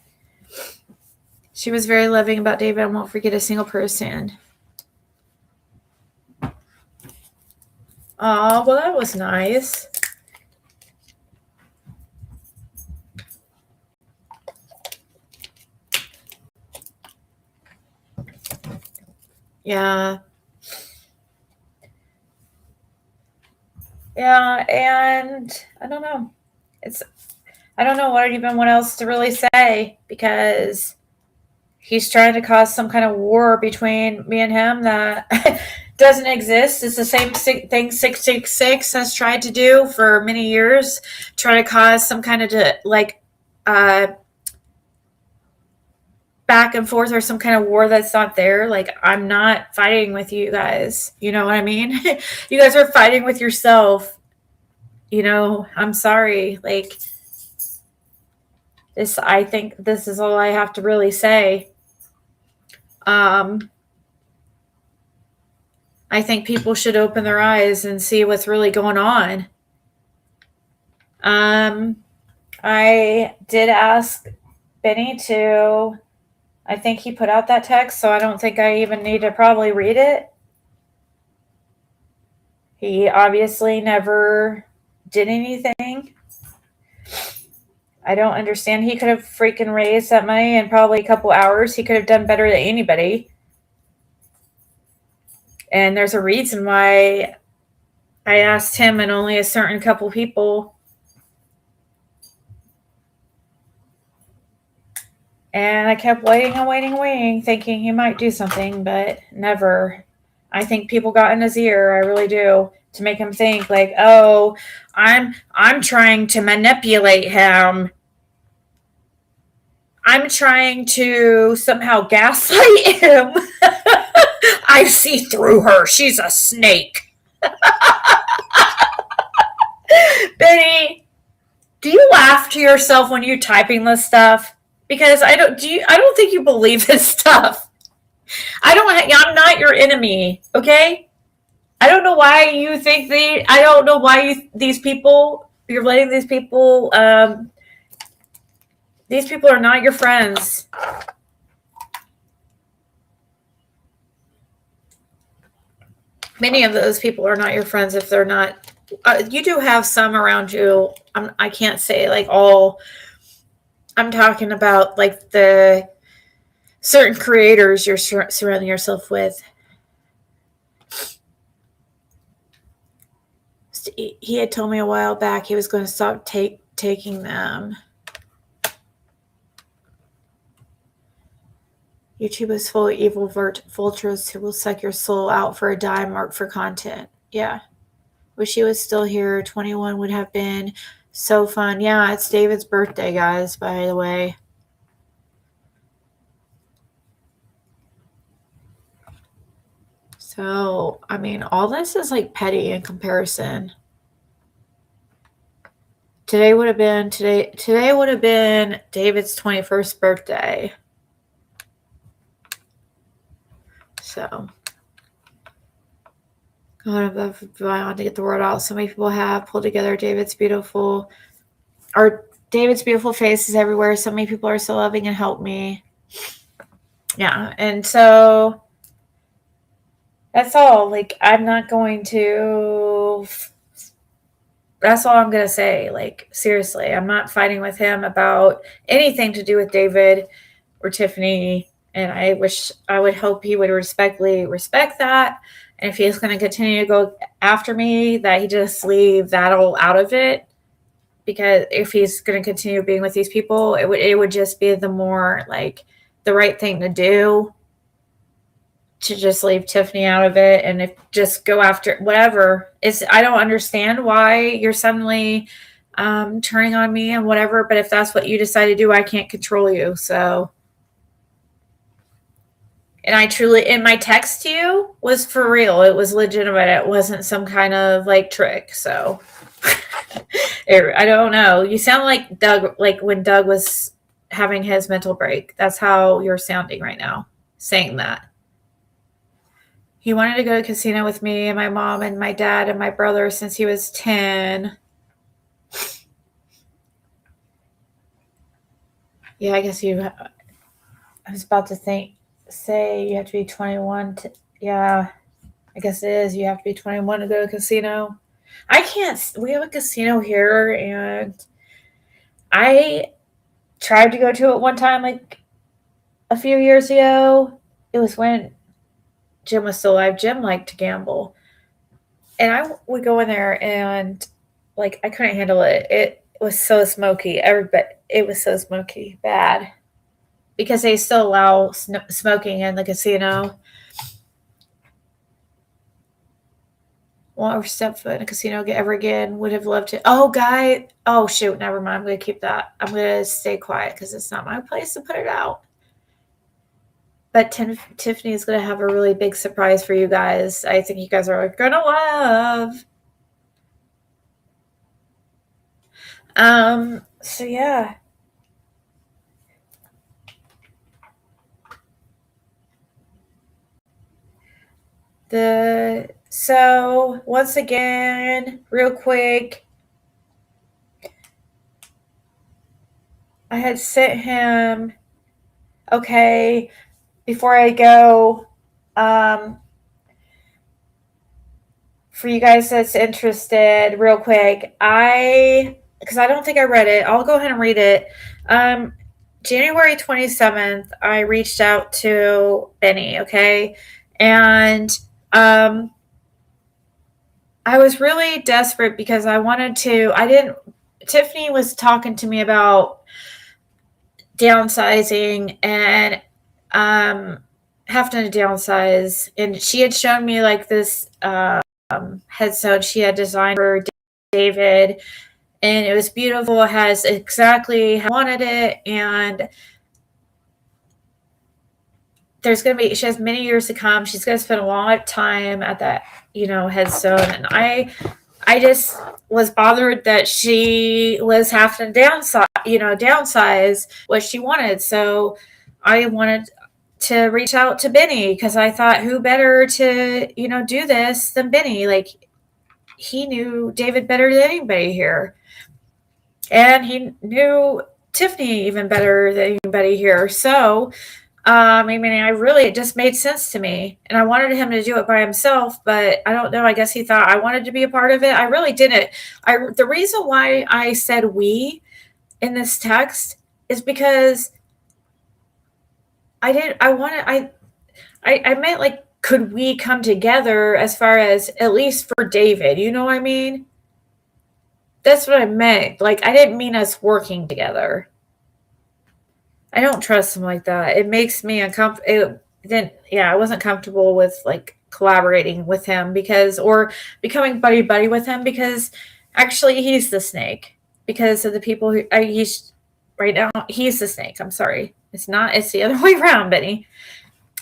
She was very loving about David. I won't forget a single person. Oh, well, that was nice. Yeah. Yeah, and I don't know. I don't know what else to really say, because he's trying to cause some kind of war between me and him that doesn't exist. It's the same thing 666 has tried to do for many years, try to cause some kind of back and forth or some kind of war that's not there. Like, I'm not fighting with you guys. You know what I mean? You guys are fighting with yourself. You know, I'm sorry. Like, this, I think this is all I have to really say. I think people should open their eyes and see what's really going on. I did ask Benny to, I think he put out that text, so I don't think I even need to probably read it. He obviously never did anything. I don't understand. He could have freaking raised that money in probably a couple hours. He could have done better than anybody. And there's a reason why I asked him and only a certain couple people. And I kept waiting, thinking he might do something, but never. I think people got in his ear. I really do, to make him think like, oh, I'm trying to manipulate him. I'm trying to somehow gaslight him. I see through her. She's a snake. Benny, do you laugh to yourself when you're typing this stuff? Because I don't think you believe this stuff. I'm not your enemy, okay? I don't know why you think I don't know why you're letting these people are not your friends. Many of those people are not your friends if they're not. You do have some around you. I can't say like all. I'm talking about like the certain creators you're surrounding yourself with. He had told me a while back he was going to stop taking them. YouTube is full of evil vultures who will suck your soul out for a dime mark for content. Yeah. Wish he was still here. 21 would have been so fun. Yeah, it's David's birthday, guys, by the way. So, I mean, all this is like petty in comparison. Today would have been David's 21st birthday. So, going above and beyond to get the word out. So many people have pulled together David's beautiful face is everywhere. So many people are so loving and help me. Yeah, and so that's all. Like, I'm not going to. That's all I'm going to say. Like, seriously, I'm not fighting with him about anything to do with David or Tiffany. And I would hope he would respectfully respect that. And if he's going to continue to go after me, that he just leave that all out of it. Because if he's going to continue being with these people, it would just be the more like the right thing to do. To just leave Tiffany out of it and just go after whatever. I don't understand why you're suddenly turning on me and whatever, but if that's what you decide to do, I can't control you. So, and my text to you was for real. It was legitimate. It wasn't some kind of like trick. So, I don't know. You sound like Doug, like when Doug was having his mental break. That's how you're sounding right now, saying that. He wanted to go to a casino with me and my mom and my dad and my brother since he was 10. Yeah, I guess I was about to say you have to be 21. Yeah, I guess it is. You have to be 21 to go to a casino. We have a casino here and I tried to go to it one time like a few years ago. It was when Jim was still alive. Jim liked to gamble. And I would go in there and like I couldn't handle it. It was so smoky. It was so smoky. Bad. Because they still allow smoking in the casino. Won't ever step foot in a casino ever again. Would have loved to. Oh, shoot. Never mind. I'm going to keep that. I'm going to stay quiet because it's not my place to put it out. But Tiffany is going to have a really big surprise for you guys. I think you guys are going to love. So yeah. So once again, real quick, I had sent him, okay, before I go, for you guys that's interested, real quick, because I don't think I read it, I'll go ahead and read it. January 27th, I reached out to Benny, okay? And I was really desperate because Tiffany was talking to me about downsizing and having to downsize, and she had shown me like this headset she had designed for David, and it was beautiful. It has exactly how I wanted it, and she has many years to come. She's going to spend a long time at that, headstone. And I just was bothered that she was having to downsize what she wanted. So I wanted to reach out to Benny, because I thought, who better to, do this than Benny? Like, he knew David better than anybody here. And he knew Tiffany even better than anybody here. So, it just made sense to me, and I wanted him to do it by himself, but I don't know. I guess he thought I wanted to be a part of it. I really didn't. The reason why I said we in this text is because I meant, like, could we come together, as far as at least for David, you know what I mean? That's what I meant. Like, I didn't mean us working together. I don't trust him like that. It makes me uncomfortable. I wasn't comfortable with, like, collaborating with him or becoming buddy with him, because actually he's the snake, because of the people he's right now. He's the snake. I'm sorry. It's the other way around, Benny.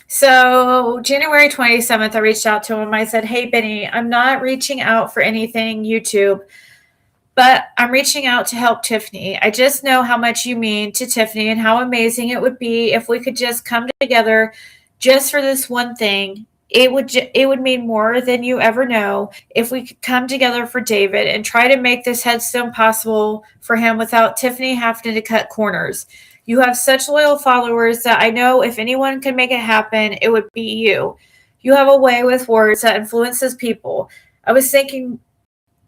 So January 27th, I reached out to him. I said, hey, Benny, I'm not reaching out for anything YouTube, but I'm reaching out to help Tiffany. I just know how much you mean to Tiffany and how amazing it would be if we could just come together just for this one thing. It would mean more than you ever know if we could come together for David and try to make this headstone possible for him without Tiffany having to cut corners. You have such loyal followers that I know if anyone could make it happen, it would be you. You have a way with words that influences people. I was thinking,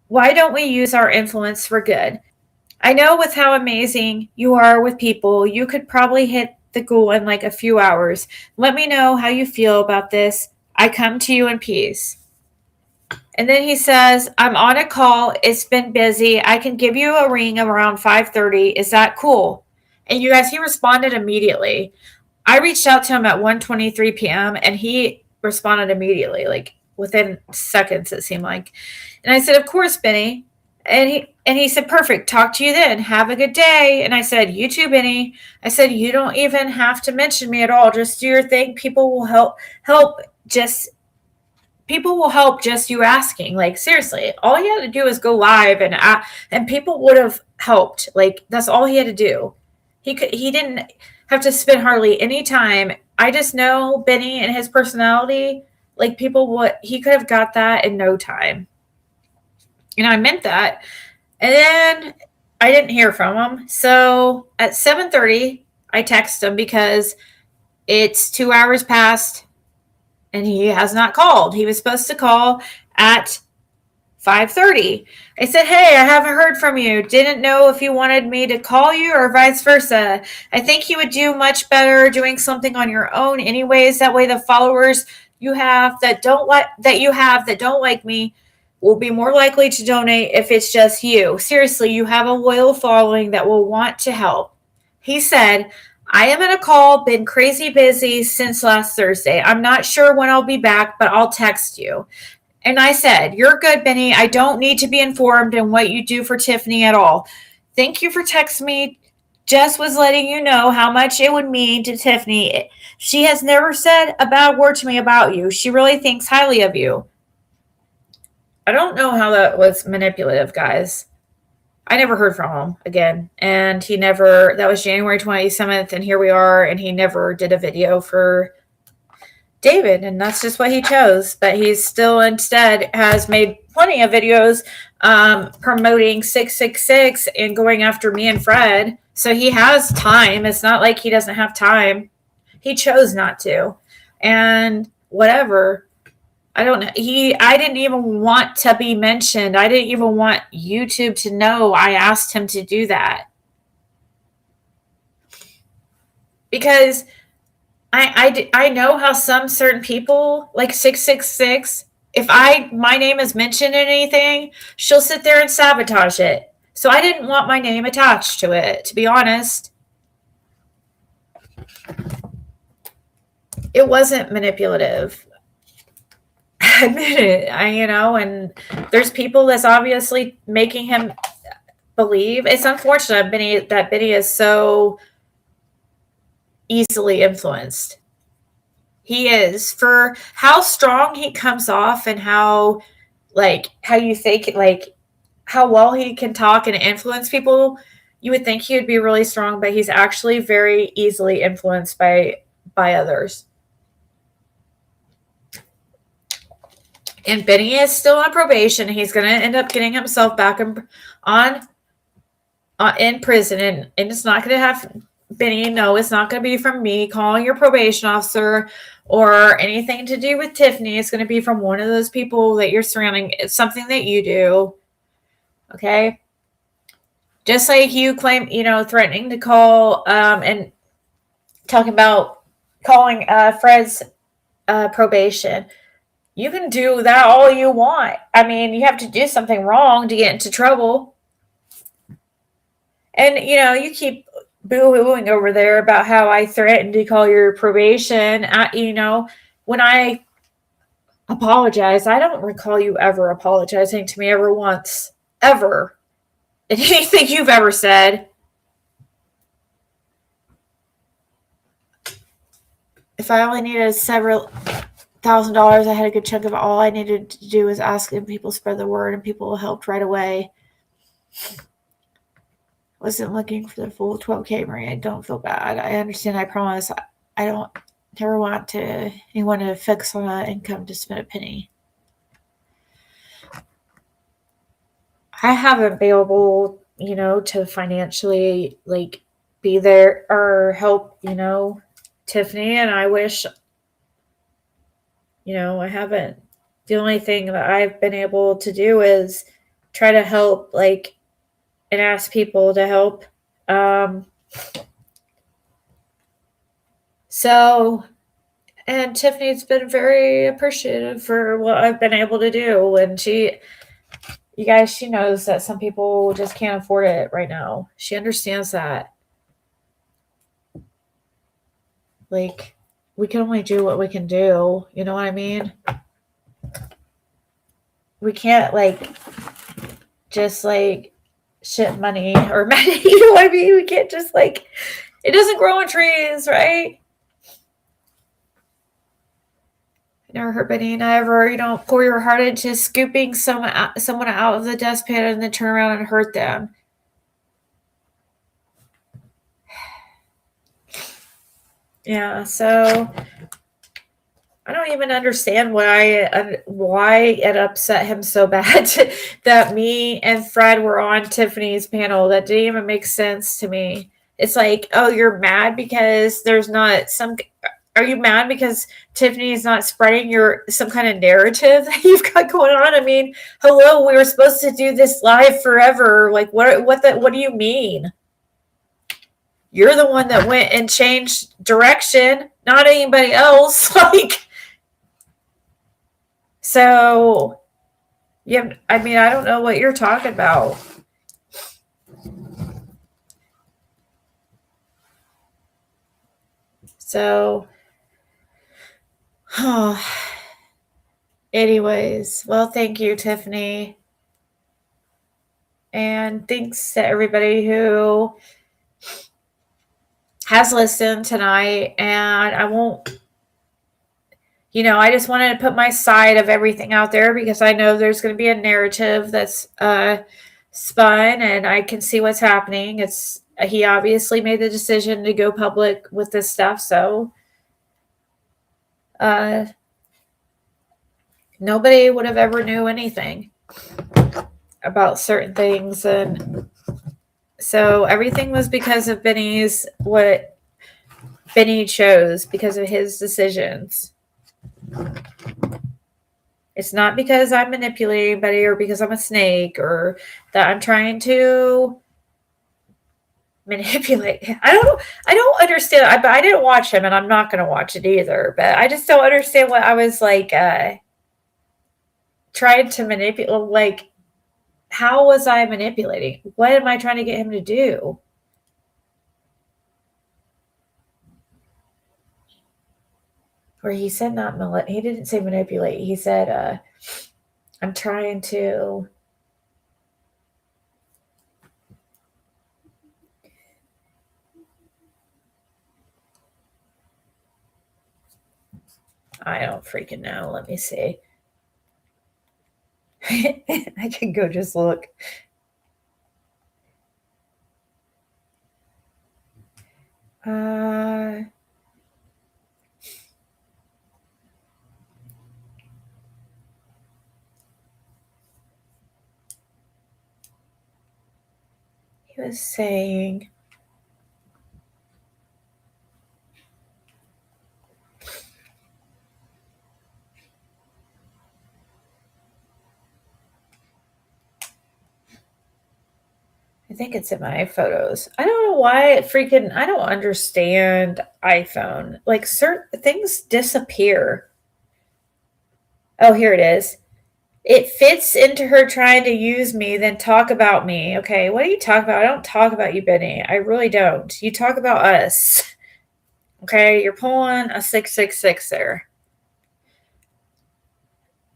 why don't we use our influence for good? I know with how amazing you are with people, you could probably hit the goal in like a few hours. Let me know how you feel about this. I come to you in peace. And then he says, I'm on a call. It's been busy. I can give you a ring around 5:30. Is that cool? And you guys, he responded immediately. I reached out to him at 1:23 p.m. and he responded immediately, like within seconds, it seemed like. And I said, of course, Benny. And he said, perfect. Talk to you then. Have a good day. And I said, you too, Benny. I said, you don't even have to mention me at all. Just do your thing. People will help just you asking. Like, seriously, all he had to do is go live and people would have helped. Like, that's all he had to do. He didn't have to spend hardly any time. I just know Benny and his personality, like, he could have got that in no time. I meant that. And then I didn't hear from him. So at 7:30, I texted him because it's 2 hours past and he has not called. He was supposed to call at 5:30. I said, hey, I haven't heard from you. Didn't know if you wanted me to call you or vice versa. I think you would do much better doing something on your own anyways. That way the followers you have that don't like me will be more likely to donate if it's just you. Seriously, you have a loyal following that will want to help. He said, I am in a call, been crazy busy since last Thursday. I'm not sure when I'll be back, but I'll text you. And I said, you're good, Benny. I don't need to be informed in what you do for Tiffany at all. Thank you for texting me. Just was letting you know how much it would mean to Tiffany. She has never said a bad word to me about you. She really thinks highly of you. I don't know how that was manipulative, guys. I never heard from him again. And that was January 27th, and here we are, and he never did a video for David, and that's just what he chose. But he's still instead has made plenty of videos promoting 666 and going after me and Fred. So he has time. It's not like he doesn't have time. He chose not to. And whatever. I don't know. I didn't even want to be mentioned. I didn't even want YouTube to know I asked him to do that. Because I know how some certain people, like 666, if my name is mentioned in anything, she'll sit there and sabotage it. So I didn't want my name attached to it, to be honest. it wasn't manipulative. Admit it. And there's people that's obviously making him believe. It's unfortunate that Benny is so easily influenced. He is, for how strong he comes off and how you think, how well he can talk and influence people. You would think he would be really strong, but he's actually very easily influenced by others. And Benny is still on probation. He's going to end up getting himself back in prison, and it's not going to have Benny. No, it's not going to be from me calling your probation officer or anything to do with Tiffany. It's going to be from one of those people that you're surrounding. It's something that you do. Okay. Just like you claim, threatening to call, and talking about calling Fred's probation. You can do that all you want. I mean, you have to do something wrong to get into trouble. And, you keep boo-hooing over there about how I threatened to call your probation. When I apologize, I don't recall you ever apologizing to me ever once. Ever. In anything you've ever said. If I only needed several $1,000, I had a good chunk of it. All I needed to do was ask, and people spread the word, and people helped right away. Wasn't looking for the full 12K, Marie. I don't feel bad. I understand. I promise. I don't never want anyone to fix on an income to spend a penny. I haven't been able, to financially be there or help, Tiffany, and I wish, I haven't. The only thing that I've been able to do is try to help, and ask people to help. And Tiffany's been very appreciative for what I've been able to do. And she knows that some people just can't afford it right now. She understands that. We can only do what we can do. You know what I mean? We can't, just, shit money or money. You know what I mean? We can't just, it doesn't grow on trees, right? I never heard Benny and I ever, pour your heart into scooping someone out of the dustpan and then turn around and hurt them. Yeah, so I don't even understand why it upset him so bad that me and Fred were on Tiffany's panel. That didn't even make sense to me. It's oh, you're mad because there's not some... Are you mad because Tiffany is not spreading some kind of narrative that you've got going on? I mean, hello, we were supposed to do this live forever. What do you mean? You're the one that went and changed direction, not anybody else. So, yeah, I mean, I don't know what you're talking about. So, anyways, well, thank you, Tiffany. And thanks to everybody who has listened tonight. And I won't, I just wanted to put my side of everything out there because I know there's going to be a narrative that's spun, and I can see what's happening. He obviously made the decision to go public with this stuff, so nobody would have ever knew anything about certain things, and so everything was because of what Benny chose, because of his decisions. It's not because I'm manipulating anybody or because I'm a snake or that I'm trying to manipulate. I don't understand. I didn't watch him, and I'm not going to watch it either. But I just don't understand what I was trying to manipulate. How was I manipulating? What am I trying to get him to do? Or he said he didn't say manipulate. He said, I'm trying to... I don't freaking know. Let me see. I can go just look. He was saying... I think it's in my photos. I don't know why I don't understand iPhone. Like, certain things disappear. Oh, here it is. It fits into her trying to use me, then talk about me. Okay, what are you talking about? I don't talk about you, Benny. I really don't. You talk about us. Okay, you're pulling a 666 there.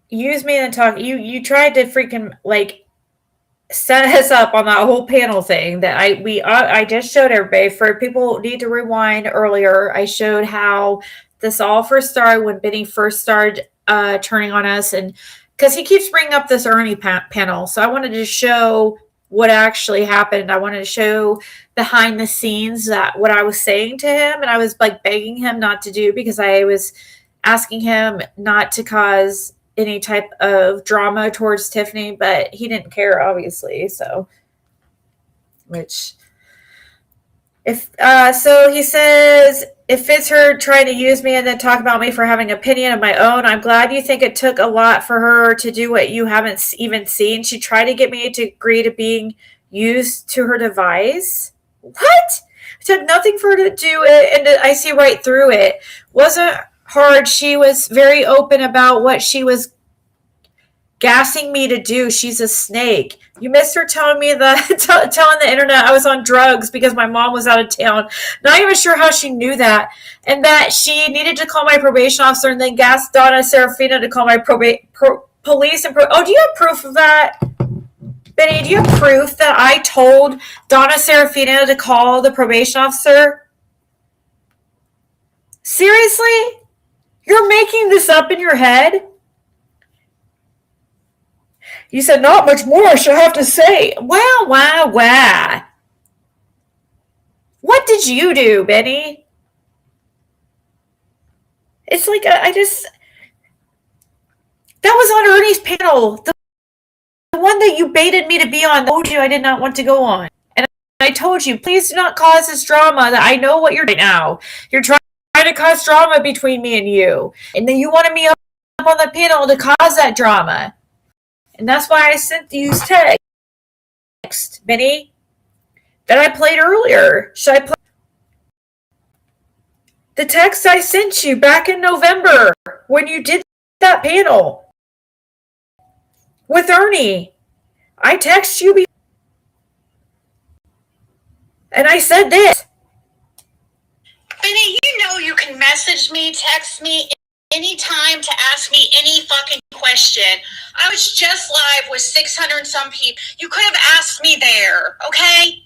Use me, then talk. You tried to freaking, like, set us up on that whole panel thing that I just showed everybody. For people who need to rewind earlier, I showed how this all first started when Benny first started turning on us, and because he keeps bringing up this Ernie panel, so I wanted to show what actually happened. I wanted to show behind the scenes that what I was saying to him, and I was like begging him not to do, because I was asking him not to cause any type of drama towards Tiffany, but he didn't care, obviously. So, which, if so, he says it fits her trying to use me and then talk about me for having an opinion of my own. I'm glad you think it took a lot for her to do what you haven't even seen. She tried to get me to agree to being used to her device. What? It took nothing for her to do it, and I see right through it. Wasn't hard. She was very open about what she was gassing me to do. She's a snake. You missed her telling me that, telling the internet I was on drugs because my mom was out of town. Not even sure how she knew that. And that she needed to call my probation officer and then gassed Donna Serafina to call my police. Oh, do you have proof of that? Benny, do you have proof that I told Donna Serafina to call the probation officer? Seriously? You're making this up in your head? You said, not much more I should have to say. Wow. What did you do, Benny? It's like, that was on Ernie's panel. The one that you baited me to be on. I told you I did not want to go on. And I told you, please do not cause this drama. That I know what you're doing now. You're trying to cause drama between me and you. And then you wanted me up on the panel to cause that drama. And that's why I sent you text, Benny, that I played earlier. Should I play the text I sent you back in November when you did that panel with Ernie? I texted you before, and I said this. Benny, you know you can message me, text me anytime to ask me any fucking question. I was just live with 600 and some people. You could have asked me there, okay?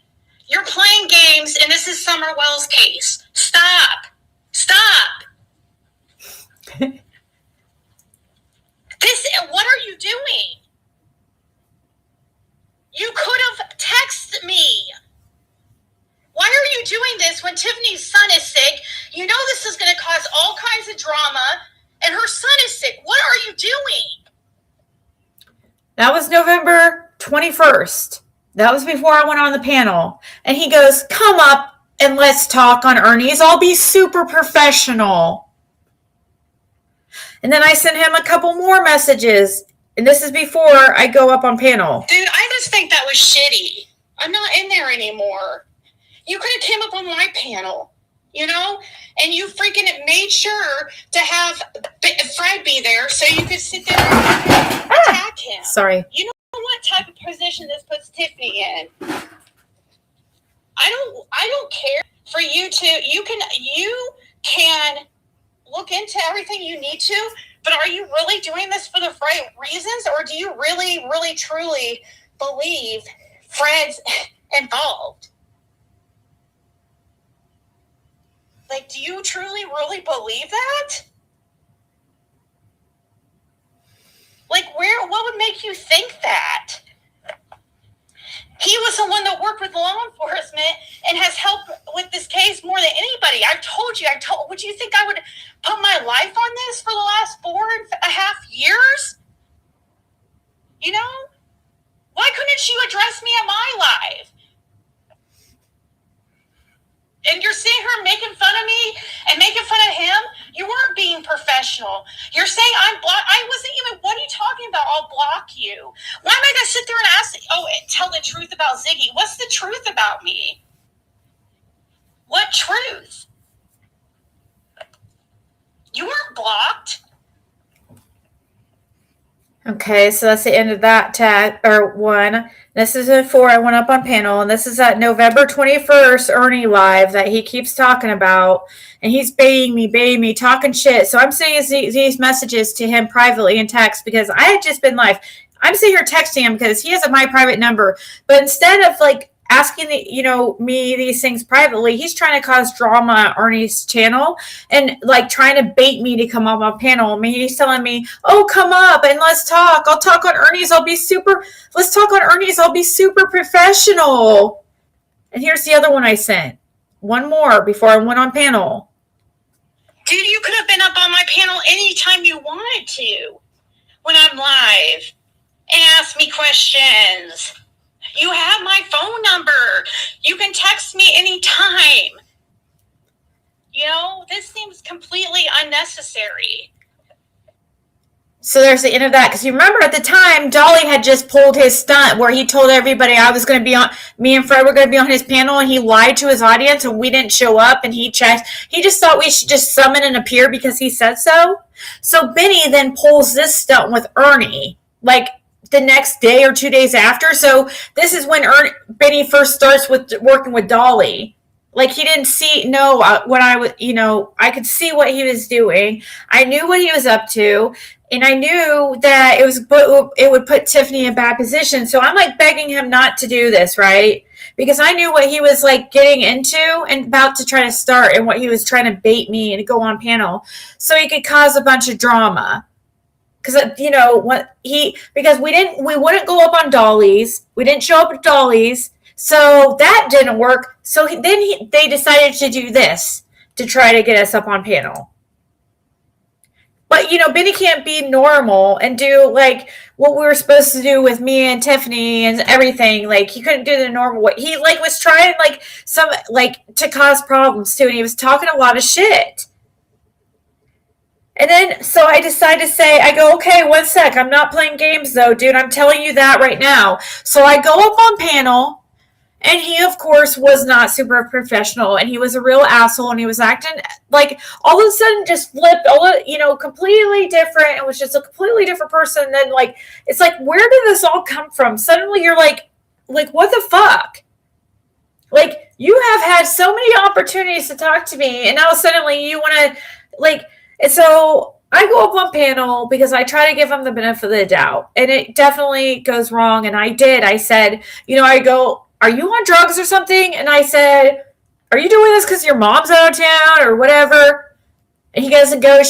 You're playing games, and this is Summer Wells' case. Stop. What are you doing? You could have texted me. Why are you doing this when Tiffany's son is sick? You know this is going to cause all kinds of drama, and her son is sick. What are you doing? That was November 21st. That was before I went on the panel. And he goes, come up and let's talk on Ernie's. I'll be super professional. And then I sent him a couple more messages. And this is before I go up on panel. Dude, I just think that was shitty. I'm not in there anymore. You could have came up on my panel, you know? And you freaking made sure to have Fred be there so you could sit there and attack him. Sorry. You know what type of position this puts Tiffany in? I don't care for you to, you can look into everything you need to, but are you really doing this for the right reasons, or do you really, really, truly believe Fred's involved? Like, do you truly, really believe that? Like, what would make you think that? He was the one that worked with law enforcement and has helped with this case more than anybody. Would you think I would put my life on this for the last 4.5 years? You know? Why couldn't you address me at my life? And you're seeing her making fun of me and making fun of him. You weren't being professional. You're saying I'm blocked. I wasn't even, what are you talking about? I'll block you. Why am I going to sit there and tell the truth about Ziggy? What's the truth about me? What truth? You weren't blocked. Okay, so that's the end of that tag, or one. This is before I went up on panel, and this is at November 21st Ernie Live that he keeps talking about, and he's baiting me, talking shit. So I'm sending these messages to him privately in text because I had just been live. I'm sitting here texting him because he has my private number, but instead of like asking me these things privately, he's trying to cause drama on Ernie's channel and like trying to bait me to come up on panel. I mean, he's telling me, "Oh, come up and let's talk. I'll talk on Ernie's. Let's talk on Ernie's. I'll be super professional." And here's the other one I sent. One more before I went on panel. Dude, you could have been up on my panel anytime you wanted to when I'm live and ask me questions. You have my phone number. You can text me anytime. You know, this seems completely unnecessary. So there's the end of that. Because you remember at the time, Dolly had just pulled his stunt where he told everybody I was going to be on, me and Fred were going to be on his panel, and he lied to his audience and we didn't show up, and he just thought we should just summon and appear because he said so. So Benny then pulls this stunt with Ernie, like the next day or 2 days after. So this is when Benny first starts with working with Dolly. Like he didn't what I was, I could see what he was doing. I knew what he was up to, and I knew that it would put Tiffany in a bad position. So I'm like begging him not to do this, right? Because I knew what he was like getting into and about to try to start, and what he was trying to bait me and go on panel so he could cause a bunch of drama. Because because we wouldn't go up on Dolly's. We didn't show up at Dolly's. So that didn't work. So they decided to do this to try to get us up on panel. But, Benny can't be normal and do, like, what we were supposed to do with me and Tiffany and everything. Like, he couldn't do the normal way. He, like, was trying, like, to cause problems, too. And he was talking a lot of shit. And then, so I decided to say, I go, okay, 1 sec. I'm not playing games, though, dude. I'm telling you that right now. So I go up on panel, and he, of course, was not super professional, and he was a real asshole, and he was acting like all of a sudden just flipped, completely different. It was just a completely different person. And then, like, it's like, where did this all come from? Suddenly you're like, what the fuck? Like, you have had so many opportunities to talk to me, and now suddenly you want to, like, and so I go up on panel because I try to give him the benefit of the doubt, and it definitely goes wrong. And I did. I said, I go, "Are you on drugs or something?" And I said, "Are you doing this because your mom's out of town or whatever?" And he had to go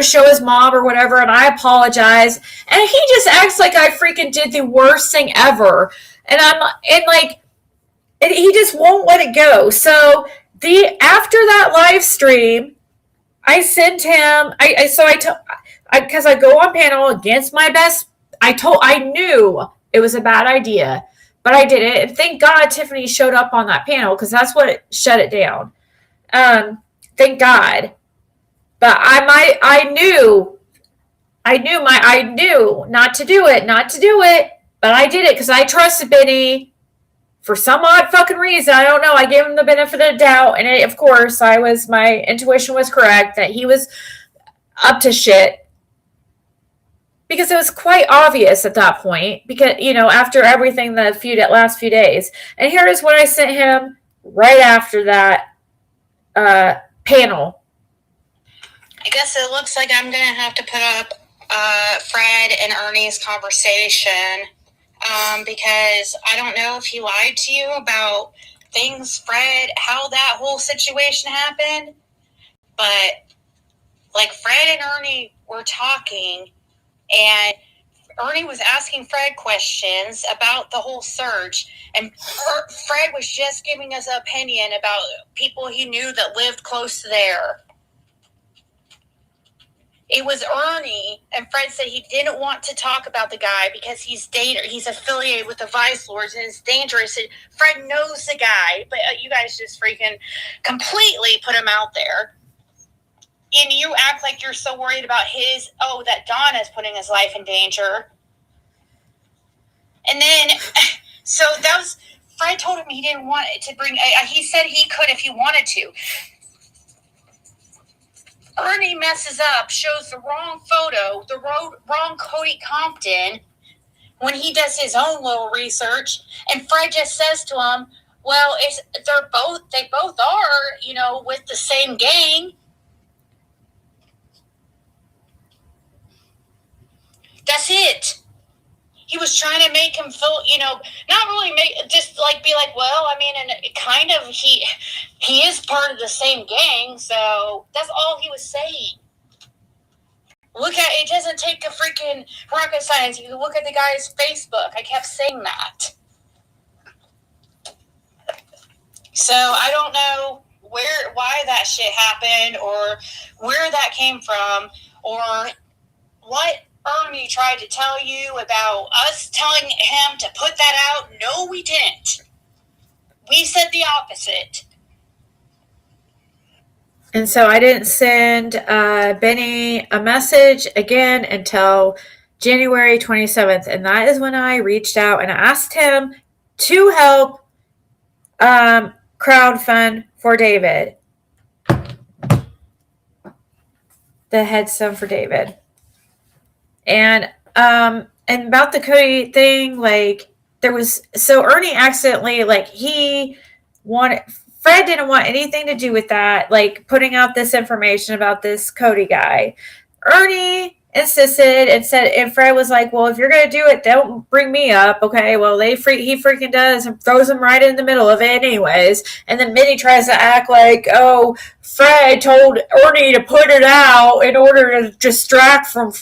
show his mom or whatever. And I apologize. And he just acts like I freaking did the worst thing ever. And he just won't let it go. So after that live stream, I sent him, because I go on panel against my best. I knew it was a bad idea, but I did it. And thank God Tiffany showed up on that panel, because that's what shut it down. Thank God. But I knew not to do it, but I did it because I trusted Benny. For some odd fucking reason, I don't know, I gave him the benefit of the doubt, and of course, my intuition was correct that he was up to shit, because it was quite obvious at that point, because, after everything the last few days. And here is what I sent him right after that panel. guess it looks like I'm going to have to put up Fred and Ernie's conversation because I don't know if he lied to you about things, Fred, how that whole situation happened. But, like, Fred and Ernie were talking, and Ernie was asking Fred questions about the whole search, and Fred was just giving us an opinion about people he knew that lived close to there. It was Ernie, and Fred said he didn't want to talk about the guy because he's affiliated with the Vice Lords and it's dangerous. And Fred knows the guy, but you guys just freaking completely put him out there. And you act like you're so worried about that Donna's putting his life in danger. And then, so that was, Fred told him he didn't want it to bring, he said he could if he wanted to. Ernie messes up, shows the wrong photo, the wrong Cody Compton when he does his own little research, and Fred just says to him, well, they both are, with the same gang. That's it. He was trying to make him feel, not really be like, well, I mean, and kind of he is part of the same gang, so that's all he was saying. It doesn't take a freaking rocket science. You can look at the guy's Facebook. I kept saying that. So I don't know why that shit happened or where that came from or what Ernie tried to tell you about us telling him to put that out. No, we didn't. We said the opposite. And so I didn't send Benny a message again until January 27th. And that is when I reached out and asked him to help crowdfund for David. The headstone for David. And about the Cody thing, Ernie accidentally, Fred didn't want anything to do with that, putting out this information about this Cody guy. Ernie insisted and Fred was like, well, if you're going to do it, don't bring me up. Okay, well, he freaking does and throws him right in the middle of it anyways. And then Minnie tries to act like, oh, Fred told Ernie to put it out in order to distract from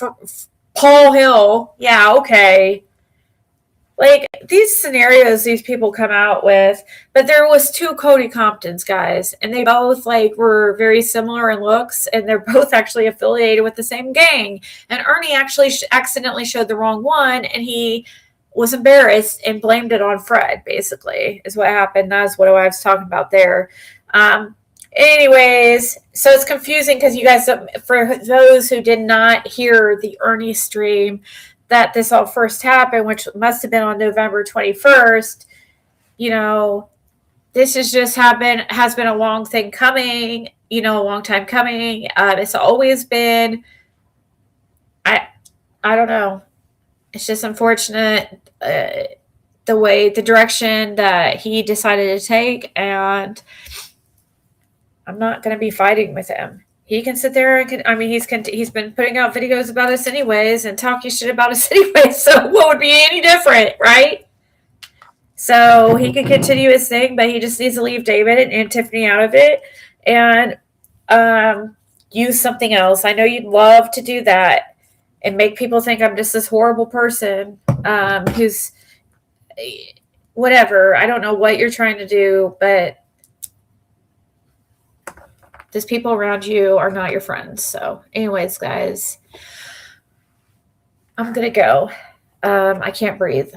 Paul Hill. Yeah, okay. These scenarios these people come out with, but there was 2 Cody Comptons, guys, and they both were very similar in looks, and they're both actually affiliated with the same gang. And Ernie actually accidentally showed the wrong one, and he was embarrassed and blamed it on Fred, basically, is what happened. That's what I was talking about there. Anyways, so it's confusing because you guys, for those who did not hear the Ernie stream that this all first happened, which must have been on November 21st, this has been a long thing coming, a long time coming. It's always been, I don't know. It's just unfortunate the direction that he decided to take, and I'm not going to be fighting with him. He can sit there and he's been putting out videos about us anyways and talking shit about us anyways. So what would be any different, right? So he can continue his thing, but he just needs to leave David and Tiffany out of it and use something else. I know you'd love to do that and make people think I'm just this horrible person who's whatever. I don't know what you're trying to do, but these people around you are not your friends. So anyways, guys, I'm going to go. I can't breathe.